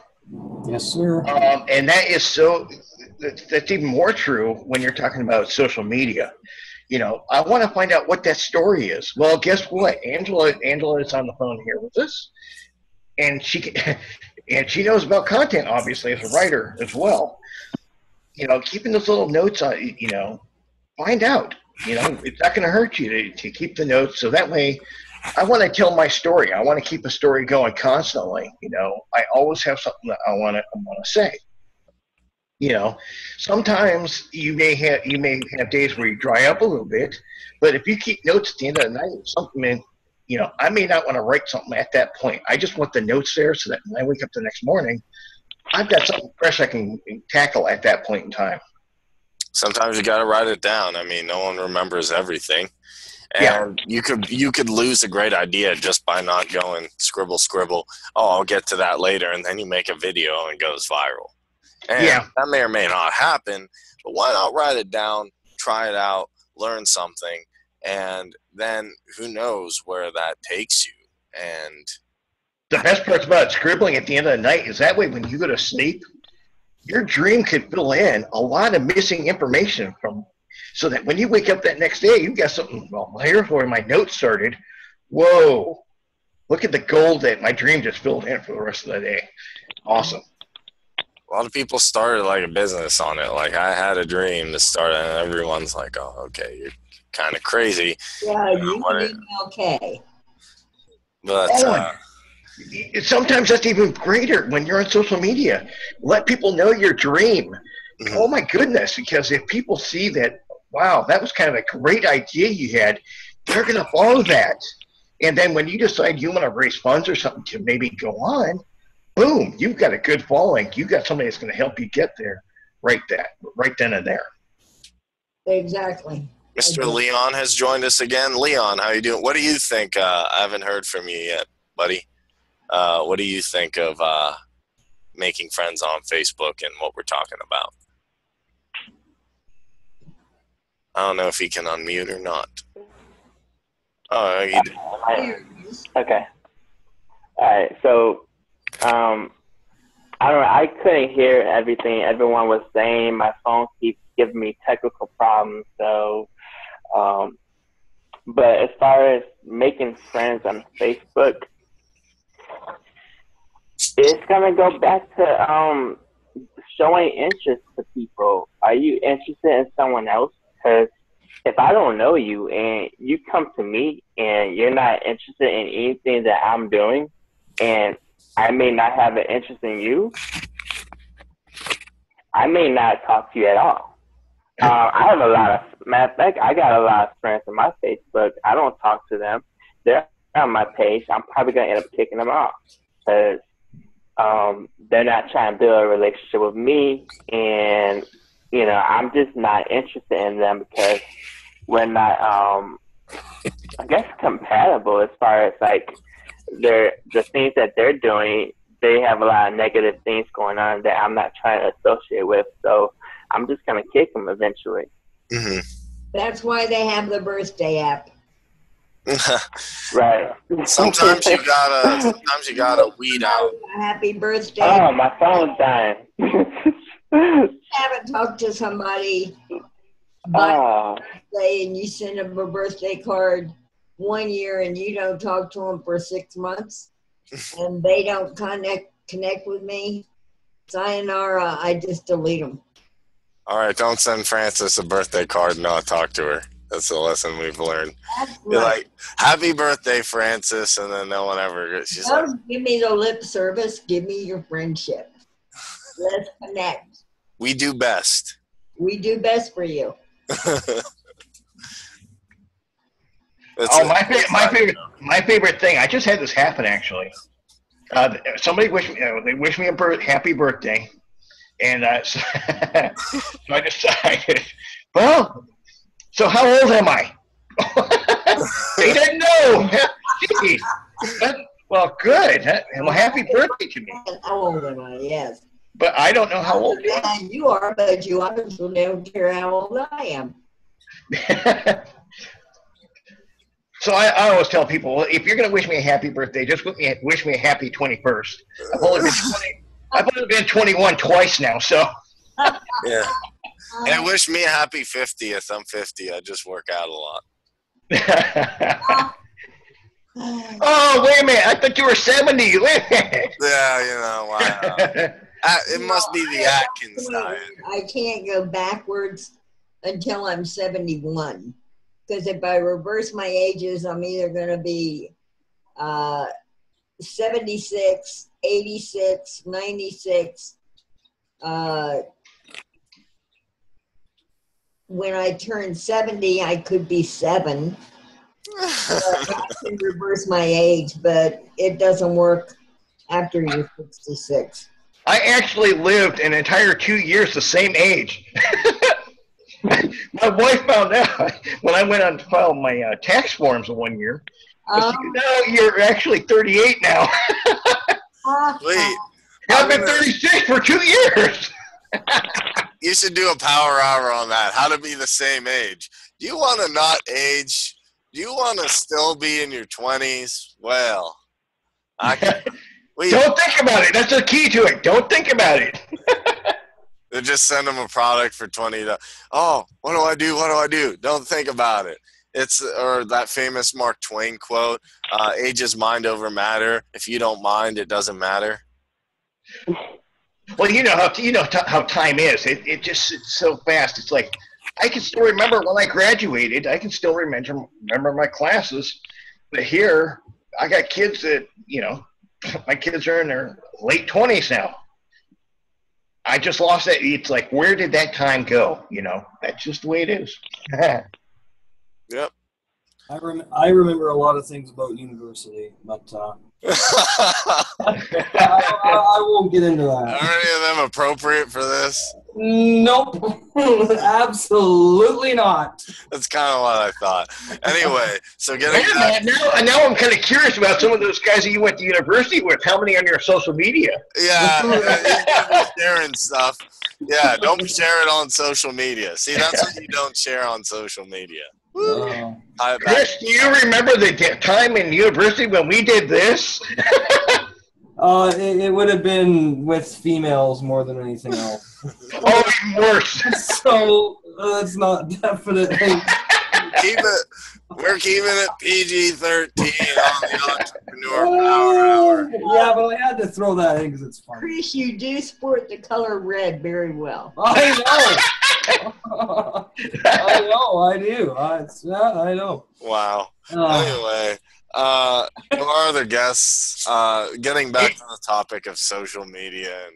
Yes, sir.
And that's even more true when you're talking about social media. I want to find out what that story is. Well, guess what? Angela is on the phone here with us, and she knows about content, obviously, as a writer as well. Keeping those little notes on, find out. It's not going to hurt you to keep the notes, so that way, I want to tell my story. I want to keep a story going constantly. I always have something that I want to say. Sometimes you may have days where you dry up a little bit, but if you keep notes at the end of the night, something, I may not want to write something at that point. I just want the notes there so that when I wake up the next morning, I've got something fresh I can tackle at that point in time.
Sometimes you got to write it down. I mean, no one remembers everything. And you could lose a great idea just by not going scribble. Oh, I'll get to that later. And then you make a video and it goes viral. And that may or may not happen, but why not write it down, try it out, learn something, and then who knows where that takes you. And
the best part about scribbling at the end of the night is that way when you go to sleep, your dream could fill in a lot of missing information so that when you wake up that next day, you've got something, well, here's where my notes started. Whoa, look at the gold that my dream just filled in for the rest of the day. Awesome.
A lot of people started like a business on it. Like, I had a dream to start, and everyone's like, oh, okay, you're kind of crazy.
Yeah, you can be okay.
But
sometimes that's even greater when you're on social media. Let people know your dream. Mm-hmm. Oh, my goodness, because if people see that, wow, that was kind of a great idea you had, they're going to follow that. And then when you decide you want to raise funds or something to maybe go on, boom, you've got a good following. You've got somebody that's going to help you get there right then and there.
Exactly.
Mr. Leon has joined us again. Leon, how you doing? What do you think? I haven't heard from you yet, buddy. What do you think of making friends on Facebook and what we're talking about? I don't know if he can unmute or not. Oh, he did.
Okay. All right. So, I don't know. I couldn't hear everything everyone was saying. My phone keeps giving me technical problems. So, but as far as making friends on Facebook, it's gonna go back to showing interest to people. Are you interested in someone else? Because if I don't know you and you come to me and you're not interested in anything that I'm doing, and I may not have an interest in you, I may not talk to you at all. I have a lot of, matter of fact, I got a lot of friends on my Facebook. I don't talk to them. They're on my page. I'm probably going to end up kicking them off because they're not trying to build a relationship with me, and I'm just not interested in them because we're not, I guess, compatible as far as like the things that they're doing. They have a lot of negative things going on that I'm not trying to associate with, so I'm just gonna kick them eventually.
Mm-hmm.
That's why they have the birthday app.
Right.
Sometimes you gotta weed out.
Happy birthday.
Oh, my phone's dying.
Haven't talked to somebody
Oh,
birthday and you send them a birthday card 1 year and you don't talk to them for 6 months and they don't connect with me. Sayonara, I just delete them.
All right, don't send Frances a birthday card and not talk to her. That's the lesson we've learned.
That's
You're
right.
like, happy birthday, Francis, and then no one ever. She's like,
Don't give me the lip service. Give me your friendship. Let's connect.
we do best.
We do best for you.
My favorite thing. I just had this happen actually. Somebody wished me a happy birthday, and so I decided, well, so how old am I? They didn't know. Jeez. Well, good. Well, happy birthday to me.
How old am I? Yes.
But I don't know how old you are.
You are, but you obviously don't care how old I am.
So I always tell people, well, if you're going to wish me a happy birthday, just wish me a happy 21st. I've only been 21 twice now, so.
Yeah. And wish me a happy 50th. I'm 50. I just work out a lot.
Oh, wait a minute. I thought you were 70. Wait a minute.
Yeah, wow. It must be the Atkins diet.
I can't go backwards until I'm 71. Because if I reverse my ages, I'm either going to be 76, 86, 96. When I turn 70, I could be 7. I can reverse my age, but it doesn't work after you're 66.
I actually lived an entire 2 years the same age. My wife found out when I went on to file my tax forms 1 year. She said, no, you're actually 38 now.
Wait.
I've been 36 for 2 years.
You should do a power hour on that. How to be the same age. Do you want to not age? Do you want to still be in your 20s? Well,
don't think about it. That's the key to it. Don't think about it.
They just send them a product for $20. Oh, what do I do? What do I do? Don't think about it. Or that famous Mark Twain quote, age is mind over matter. If you don't mind, it doesn't matter.
Well, you know how time is. It's so fast. It's like I can still remember when I graduated. I can still remember my classes. But here, I got kids that my kids are in their late 20s now. I just lost that. It's like, where did that time go? That's just the way it is.
Yep.
I remember a lot of things about university, but I won't get into that.
Are any of them appropriate for this?
Nope. Absolutely not.
That's kind of what I thought. Anyway, so getting
back. Now I'm kind of curious about some of those guys that you went to university with. How many on your social media?
Yeah, sharing stuff. Yeah, don't share it on social media. See, that's what you don't share on social media.
Chris, do you remember the time in university when we did this?
It would have been with females more than anything else.
Oh, even worse.
So that's not definitely.
We're keeping it PG-13 on the Entrepreneur Power Hour.
Yeah, but I had to throw that in because it's funny.
Chris, you do sport the color red very well.
I know. I do. I know.
Wow. Anyway, our other guests, getting back to the topic of social media and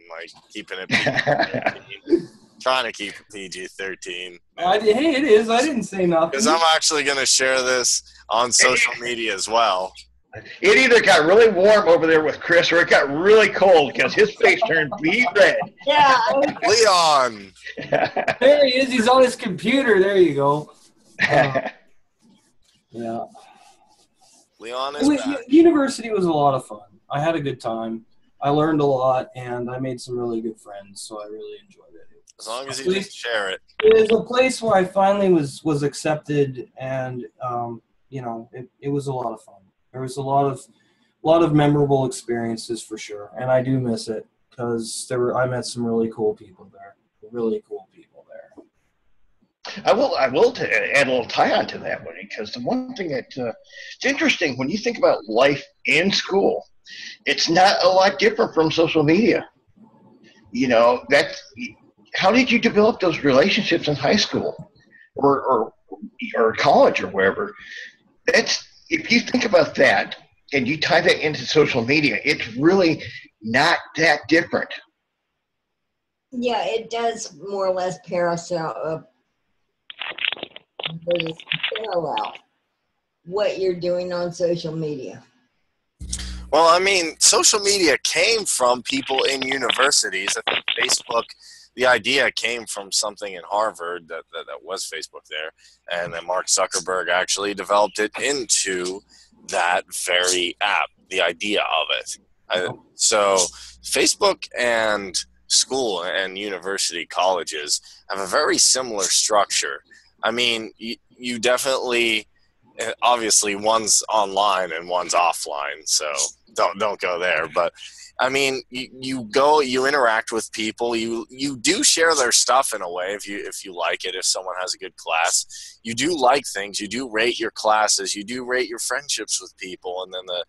keeping it PG-13, trying to keep it PG-13.
Hey, it is. I didn't say nothing.
Because I'm actually going to share this on social media as well.
It either got really warm over there with Chris or it got really cold because his face turned beet red.
Yeah.
Leon.
There he is. He's on his computer. There you go. Yeah.
Leon is back.
University was a lot of fun. I had a good time. I learned a lot, and I made some really good friends, so I really enjoyed it.
As long as you didn't share it.
It was a place where I finally was accepted, and you know, it was a lot of fun. There was a lot of memorable experiences for sure, and I do miss it because I met some really cool people there. Really cool people there.
I will add a little tie on to that one, because the one thing that it's interesting when you think about life in school, it's not a lot different from social media. You know, how did you develop those relationships in high school or college or wherever? If you think about that and you tie that into social media, it's really not that different.
Yeah, it does more or less parallel what you're doing on social media.
Well, I mean, social media came from people in universities. I think Facebook, the idea came from something in Harvard that was Facebook there. And then Mark Zuckerberg actually developed it into that very app, the idea of it. So Facebook and school and university colleges have a very similar structure. I mean, you definitely, obviously one's online and one's offline, so don't go there. But I mean, you interact with people, you do share their stuff in a way if you like it. If someone has a good class, you do like things, you do rate your classes, you do rate your friendships with people, and then the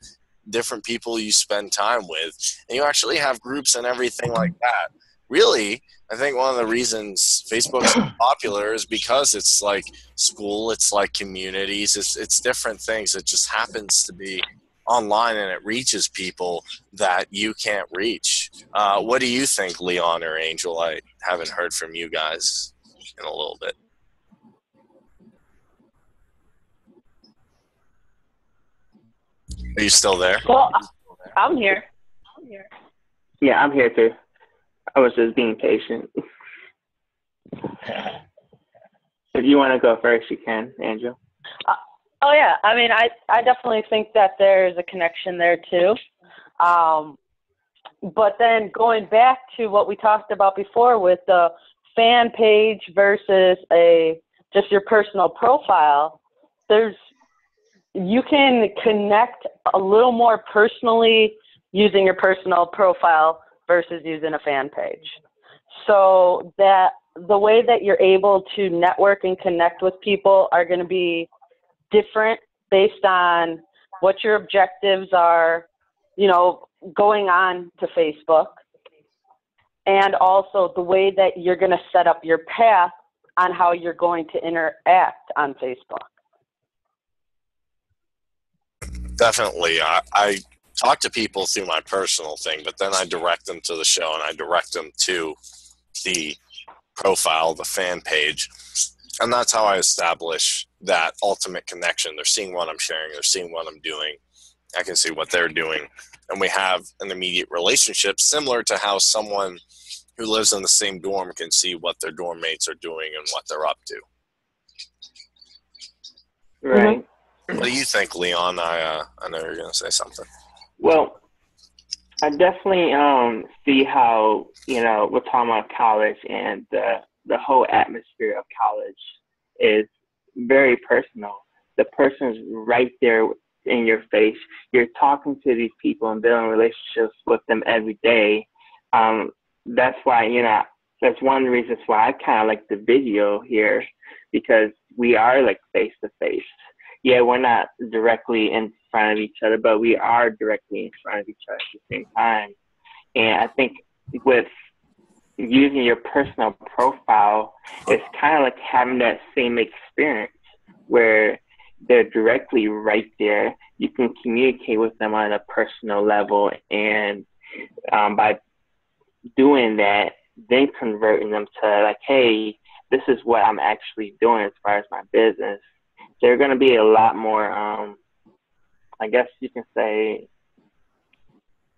different people you spend time with, and you actually have groups and everything like that. Really, I think one of the reasons Facebook's so popular is because it's like school, it's like communities, it's different things. It just happens to be online, and it reaches people that you can't reach. What do you think, Leon or Angel? I haven't heard from you guys in a little bit. Are you still there?
Well, I'm here.
Yeah, I'm here too. I was just being patient. If you want to go first, you can, Angel.
Oh yeah, I mean, I definitely think that there's a connection there too. But then going back to what we talked about before with the fan page versus just your personal profile, you can connect a little more personally using your personal profile versus using a fan page. So that the way that you're able to network and connect with people are going to be different based on what your objectives are, you know, going on to Facebook, and also the way that you're going to set up your path on how you're going to interact on Facebook.
Definitely. I talk to people through my personal thing, but then I direct them to the show, and I direct them to the profile, the fan page. And that's how I establish that ultimate connection. They're seeing what I'm sharing. They're seeing what I'm doing. I can see what they're doing. And we have an immediate relationship, similar to how someone who lives in the same dorm can see what their dorm mates are doing and what they're up to.
Right.
What do you think, Leon? I know you're going to say something.
Well, I definitely see how, you know, we're talking about college, and the whole atmosphere of college is very personal. The person's right there in your face. You're talking to these people and building relationships with them every day. That's why, you know, that's one of the reasons why I kind of like the video here, because we are like face to face. Yeah, we're not directly in front of each other, but we are directly in front of each other at the same time. And I think with using your personal profile, it's kind of like having that same experience where they're directly right there. You can communicate with them on a personal level, and by doing that, then converting them to like, hey, this is what I'm actually doing as far as my business. They're going to be a lot more, I guess you can say,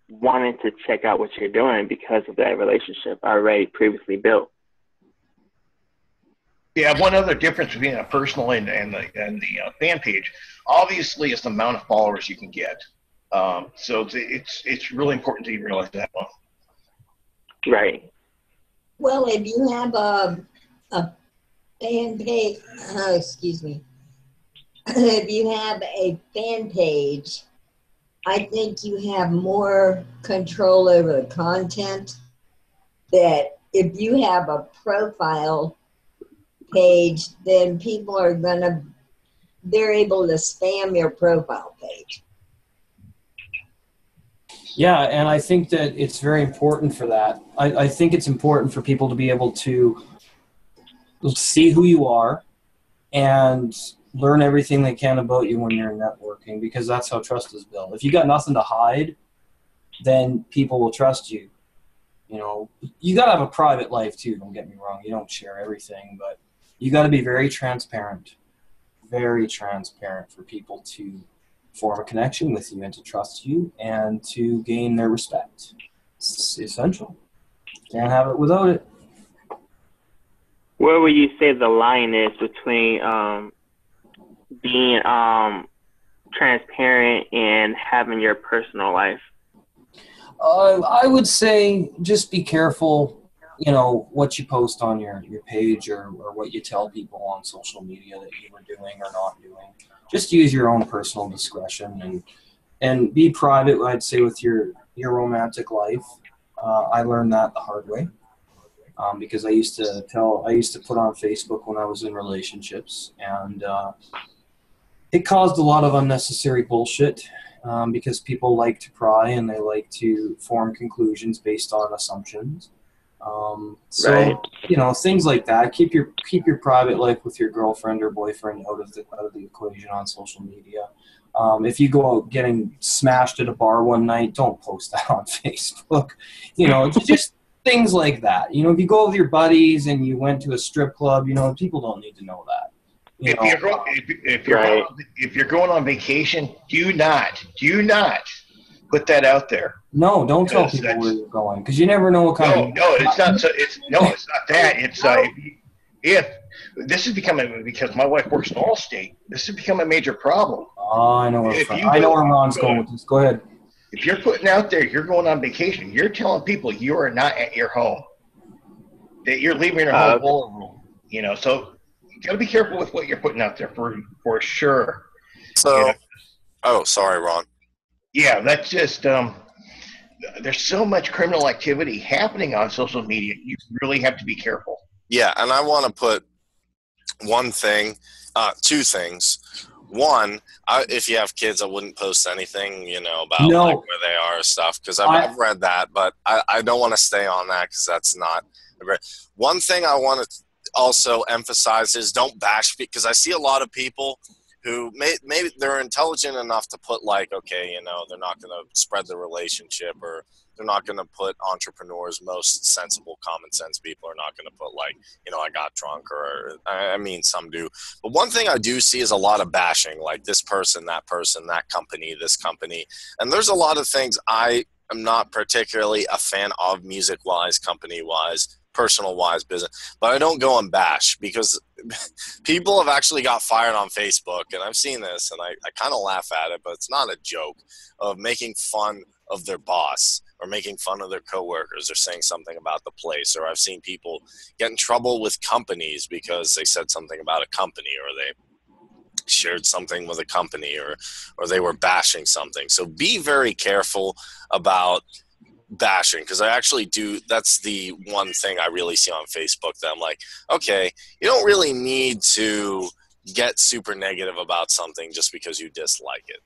wanting to check out what you're doing because of that relationship already previously built.
Yeah, one other difference between a personal and the fan page, obviously, is the amount of followers you can get. So it's really important to realize that one.
Right.
Well, if you have a fan page, excuse me, if you have a fan page, I think you have more control over the content. That if you have a profile page, then people are they're able to spam your profile page.
Yeah, and I think that it's very important for that. I think it's important for people to be able to see who you are and learn everything they can about you when you're networking, because that's how trust is built. If you got nothing to hide, then people will trust you. You know, you got to have a private life too, don't get me wrong. You don't share everything, but you got to be very transparent for people to form a connection with you and to trust you and to gain their respect. It's essential. Can't have it without it.
Where would you say the line is between being transparent and having your personal life?
I would say just be careful, you know, what you post on your page or what you tell people on social media that you were doing or not doing. Just use your own personal discretion and be private, I'd say, with your romantic life. I learned that the hard way because I used to put on Facebook when I was in relationships, and it caused a lot of unnecessary bullshit. Because people like to pry and they like to form conclusions based on assumptions. So,
right.
You know, things like that. Keep your private life with your girlfriend or boyfriend out of the equation on social media. If you go out getting smashed at a bar one night, don't post that on Facebook. You know, just things like that. You know, if you go with your buddies and you went to a strip club, you know, people don't need to know that.
If you're going on vacation, do not put that out there.
No, don't tell people where you're going, because you never know what kind of.
No, it's not. It's not that. It's if this is becoming, because my wife works in Allstate, this has become a major problem.
Oh, I know where Ron's going with this. Go ahead.
If you're putting out there, you're going on vacation, you're telling people you are not at your home, that you're leaving your home vulnerable. You know, so. You got to be careful with what you're putting out there for sure.
So,
you know?
Oh, sorry, Ron.
Yeah, that's just there's so much criminal activity happening on social media. You really have to be careful.
Yeah, and I want to put two things. One, if you have kids, I wouldn't post anything, you know, about like where they are or stuff, because I've read that, but I don't want to stay on that because that's not great. One thing I want to also emphasizes, don't bash, because I see a lot of people who maybe they're intelligent enough to put like, okay, you know, they're not going to spread the relationship, or they're not going to put entrepreneurs, most sensible common sense people are not going to put like, you know, I got drunk, or I mean some do, but one thing I do see is a lot of bashing, like this person, that company, this company, and there's a lot of things I am not particularly a fan of, music wise, company wise, personal wise, business, but I don't go and bash, because people have actually got fired on Facebook, and I've seen this and I kind of laugh at it, but it's not a joke, of making fun of their boss or making fun of their coworkers or saying something about the place. Or I've seen people get in trouble with companies because they said something about a company, or they shared something with a company, or they were bashing something. So be very careful about bashing, because I actually do. That's the one thing I really see on Facebook that I'm like, okay, you don't really need to get super negative about something just because you dislike it.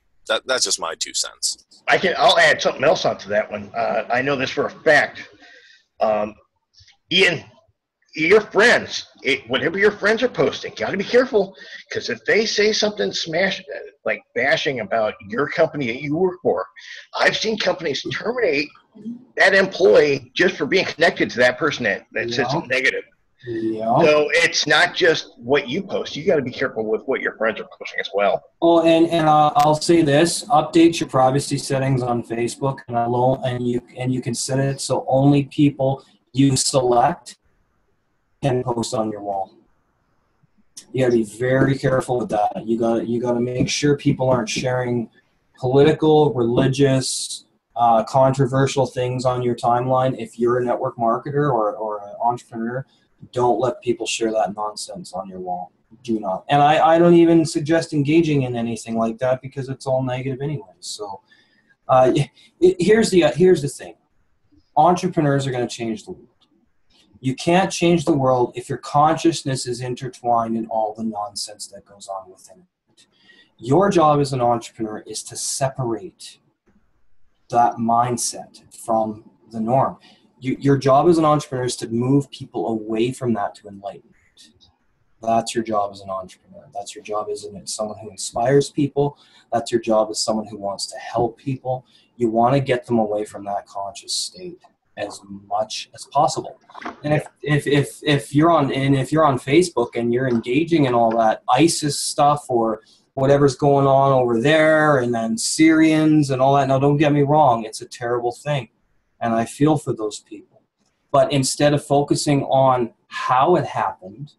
That's just my 2 cents.
I'll add something else onto that one. I know this for a fact. Ian, your friends, whatever your friends are posting, got to be careful, because if they say something like bashing about your company that you work for, I've seen companies terminate that employee just for being connected to that person that said something negative.
Yeah.
So it's not just what you post. You got to be careful with what your friends are posting as well.
Oh, and I'll say this: update your privacy settings on Facebook, and you can set it so only people you select can post on your wall. You got to be very careful with that. You got to make sure people aren't sharing political, religious, controversial things on your timeline if you're a network marketer or an entrepreneur, don't let people share that nonsense on your wall. Do not. And I don't even suggest engaging in anything like that because it's all negative anyway. So here's the thing. Entrepreneurs are going to change the world. You can't change the world if your consciousness is intertwined in all the nonsense that goes on within it. Your job as an entrepreneur is to separate that mindset from the norm. Your job as an entrepreneur is to move people away from that to enlightenment. That's your job as an entrepreneur. That's your job as someone who inspires people. That's your job as someone who wants to help people. You want to get them away from that conscious state as much as possible. And if you're on Facebook and you're engaging in all that ISIS stuff or whatever's going on over there, and then Syrians and all that, now don't get me wrong, it's a terrible thing. And I feel for those people. But instead of focusing on how it happened,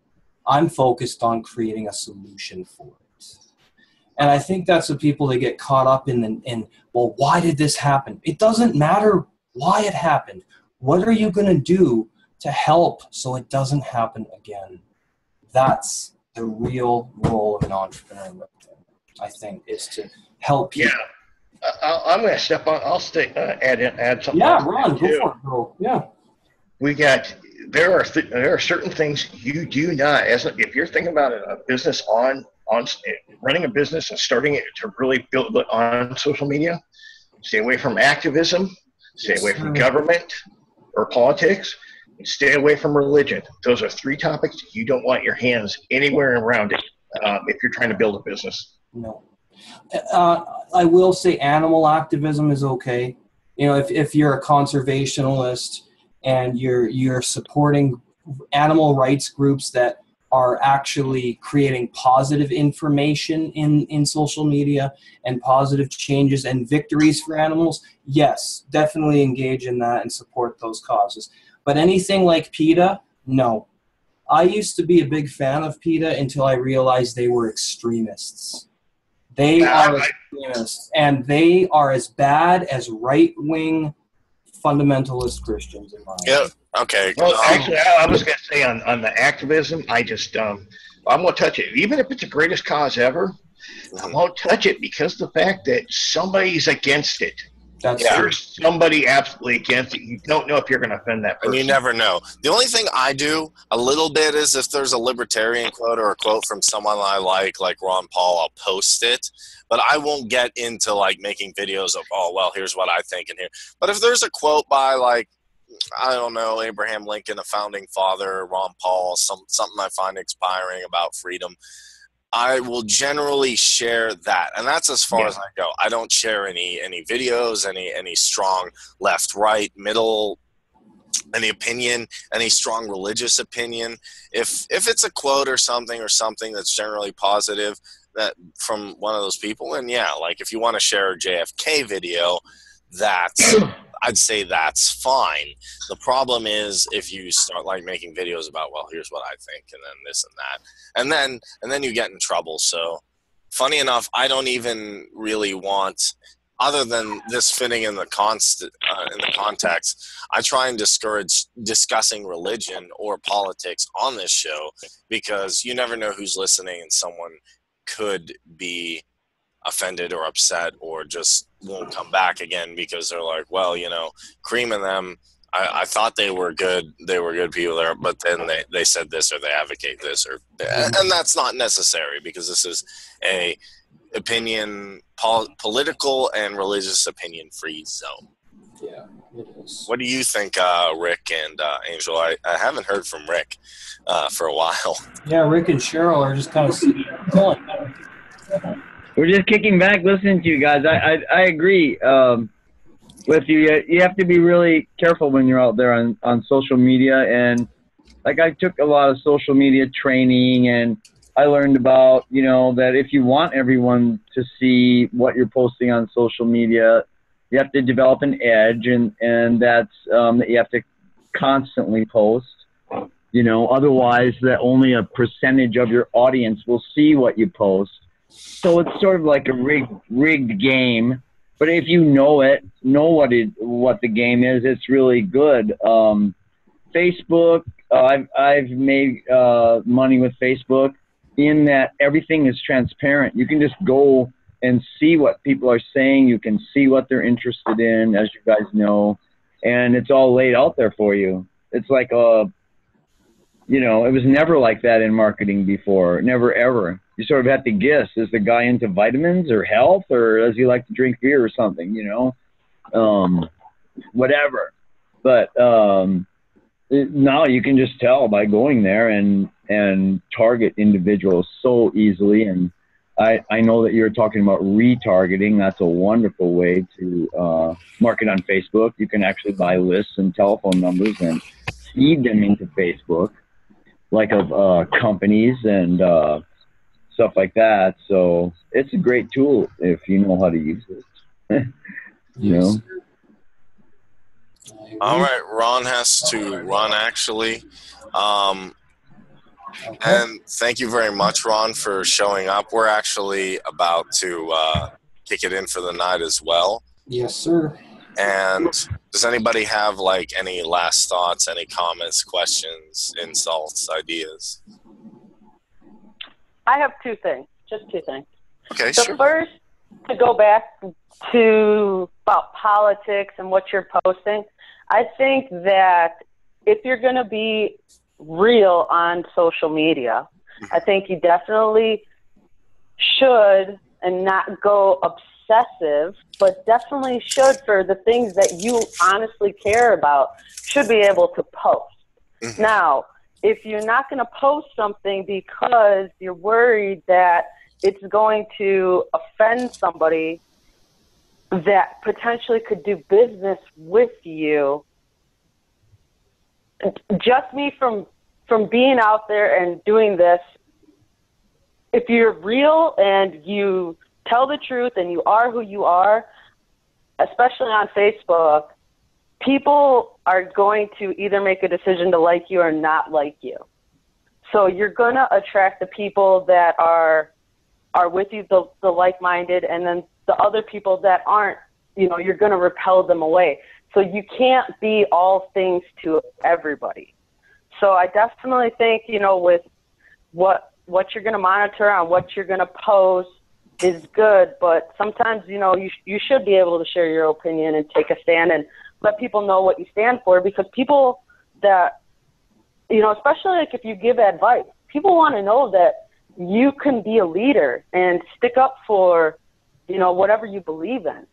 I'm focused on creating a solution for it. And I think that's the people that get caught up in, well, why did this happen? It doesn't matter why it happened. What are you going to do to help so it doesn't happen again? That's the real role of an entrepreneur right there, I think, is to help people.
Yeah. I'm going to step on. I'll add something.
Yeah, Ron, go for it, bro. Yeah.
There are certain things you do not, if you're thinking about a business on running a business and starting it to really build it on social media, stay away from activism, stay away from government or politics, and stay away from religion. Those are 3 topics you don't want your hands anywhere around it if you're trying to build a business.
No. I will say animal activism is okay. You know, if you're a conservationist and you're supporting animal rights groups that are actually creating positive information in social media and positive changes and victories for animals, yes, definitely engage in that and support those causes. But anything like PETA, no. I used to be a big fan of PETA until I realized they were extremists. They are extremists, and they are as bad as right-wing fundamentalist Christians in my
opinion. Yeah. Okay.
Well, actually, I was going to say on the activism, I just I won't touch it. Even if it's the greatest cause ever, I won't touch it because the fact that somebody's against it. There's somebody absolutely against it. You don't know if you're going to offend that person.
And you never know. The only thing I do a little bit is if there's a libertarian quote or a quote from someone I like Ron Paul, I'll post it. But I won't get into like making videos of, oh, well, here's what I think in here. But if there's a quote by like, I don't know, Abraham Lincoln, a founding father, Ron Paul, something I find inspiring about freedom, I will generally share that, and that's as far as I go. I don't share any videos, any strong left, right, middle, any opinion, any strong religious opinion. If it's a quote or something that's generally positive that from one of those people, and yeah, like if you want to share a JFK video, I'd say that's fine. The problem is if you start like making videos about, well, here's what I think, and then this and that, and then you get in trouble. So, funny enough, I don't even really want, other than this fitting in the context, I try and discourage discussing religion or politics on this show because you never know who's listening, and someone could be offended or upset or just won't come back again because they're like, well, you know, Cream and them, I thought they were good people there, but then they said this or they advocate this, or and that's not necessary because this is a political and religious opinion free zone.
Yeah, it is.
What do you think, Rick and Angel? I haven't heard from Rick for a while.
Yeah, Rick and Cheryl are just kind of going.
We're just kicking back listening to you guys. I agree with you. You have to be really careful when you're out there on social media. And like I took a lot of social media training, and I learned about, you know, that if you want everyone to see what you're posting on social media, you have to develop an edge, and that's that you have to constantly post. You know, otherwise that only a percentage of your audience will see what you post. So it's sort of like a rigged game, but if you know what the game is, it's really good. Facebook, I've made money with Facebook in that everything is transparent. You can just go and see what people are saying. You can see what they're interested in, as you guys know, and it's all laid out there for you. It's like it was never like that in marketing before. Never, ever. You sort of have to guess, is the guy into vitamins or health, or does he like to drink beer or something, whatever. But now you can just tell by going there and target individuals so easily. And I know that you're talking about retargeting. That's a wonderful way to market on Facebook. You can actually buy lists and telephone numbers and feed them into Facebook, like of companies and stuff like that. So it's a great tool if you know how to use it.
Yes.
All right, Ron has to run, actually.
Okay.
And thank you very much, Ron, for showing up. We're actually about to kick it in for the night as well.
Yes, sir.
And does anybody have any last thoughts, any comments, questions, insults, ideas?
I have two things, just two things.
Okay,
The
sure.
first, to go back to about politics and what you're posting, I think that if you're going to be real on social media, I think you definitely should, and not go obsessive, but definitely should, for the things that you honestly care about, should be able to post.
Mm-hmm.
Now, if you're not going to post something because you're worried that it's going to offend somebody that potentially could do business with you, just me from being out there and doing this, if you're real and you tell the truth and you are who you are, especially on Facebook, people are going to either make a decision to like you or not like you. So you're going to attract the people that are with you, the like-minded, and then the other people that aren't, you're going to repel them away. So you can't be all things to everybody. So I definitely think, with what you're going to monitor on, what you're going to post is good, but sometimes, you should be able to share your opinion and take a stand and let people know what you stand for, because people that, especially if you give advice, people want to know that you can be a leader and stick up for, whatever you believe in.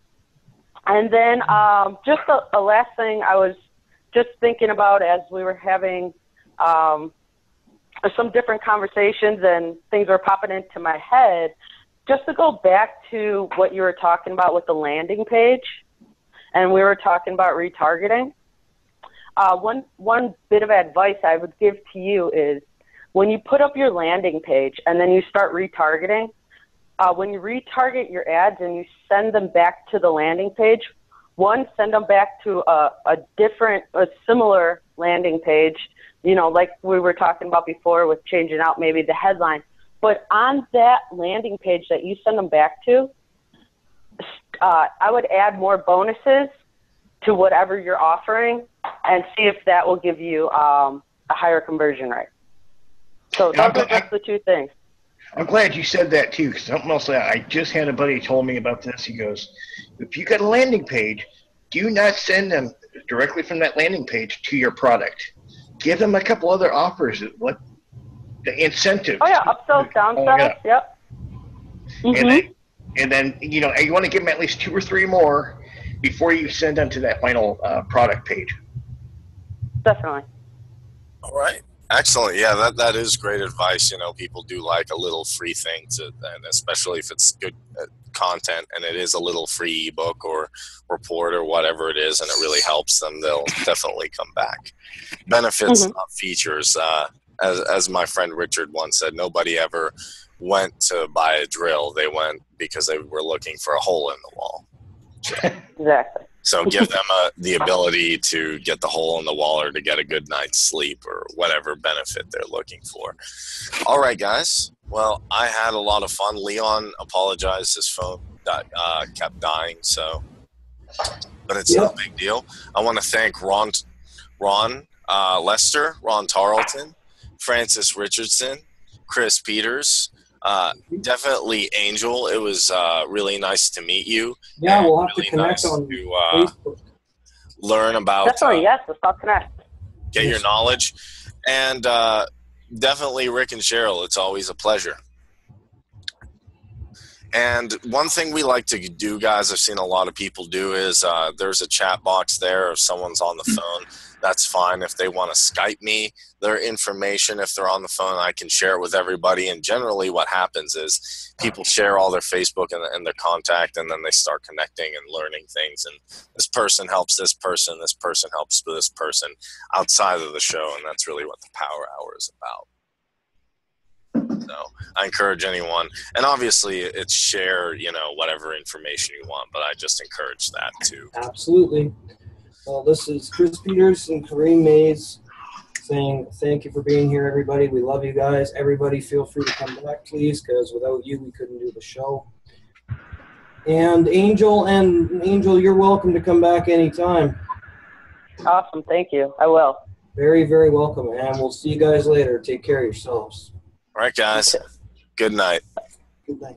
And then just a last thing I was just thinking about as we were having some different conversations and things were popping into my head, just to go back to what you were talking about with the landing page, and we were talking about retargeting. One bit of advice I would give to you is, when you put up your landing page and then you start retargeting, when you retarget your ads and you send them back to the landing page, send them back to a similar landing page, like we were talking about before with changing out maybe the headline. But on that landing page that you send them back to, I would add more bonuses to whatever you're offering and see if that will give you a higher conversion rate. So those are just the two things.
I'm glad you said that too, because something else I just had a buddy told me about this. He goes, if you got a landing page, do not send them directly from that landing page to your product. Give them a couple other offers, what the incentives.
Oh yeah, upsells, downsells, yep.
Mm-hmm. And then you want to give them at least 2 or 3 more before you send them to that final product page.
Definitely.
All right. Excellent. Yeah, that is great advice. People do like a little free thing, and especially if it's good content and it is a little free ebook or report or whatever it is, and it really helps them, they'll definitely come back. Benefits, not features. As my friend Richard once said, nobody ever went to buy a drill. They went because they were looking for a hole in the wall. So,
exactly.
So give them the ability to get the hole in the wall or to get a good night's sleep or whatever benefit they're looking for. All right, guys. Well, I had a lot of fun. Leon apologized. His phone kept dying, but it's no big deal. I want to thank Ron Lester, Ron Tarleton, Francis Richardson, Chris Peters, definitely Angel. It was really nice to meet you.
Yeah, we'll have
really
to connect
nice
on
to
Facebook.
learn about
Definitely, yes. Let's all connect.
get your knowledge, and definitely Rick and Cheryl. It's always a pleasure. And one thing we like to do, guys, I've seen a lot of people do is there's a chat box there. If someone's on the phone, that's fine. If they want to Skype me their information, if they're on the phone, I can share it with everybody. And generally what happens is people share all their Facebook and their contact, and then they start connecting and learning things. And this person helps this person helps this person outside of the show. And that's really what the Power Hour is about. So I encourage anyone, and obviously it's share, whatever information you want, but I just encourage that too.
Absolutely. Well, this is Chris Peters and Kareem Mays saying thank you for being here, everybody. We love you guys. Everybody feel free to come back, please, because without you, we couldn't do the show. And Angel, you're welcome to come back anytime.
Awesome. Thank you. I will.
Very, very welcome. And we'll see you guys later. Take care of yourselves.
All right, guys. Good night.
Good night.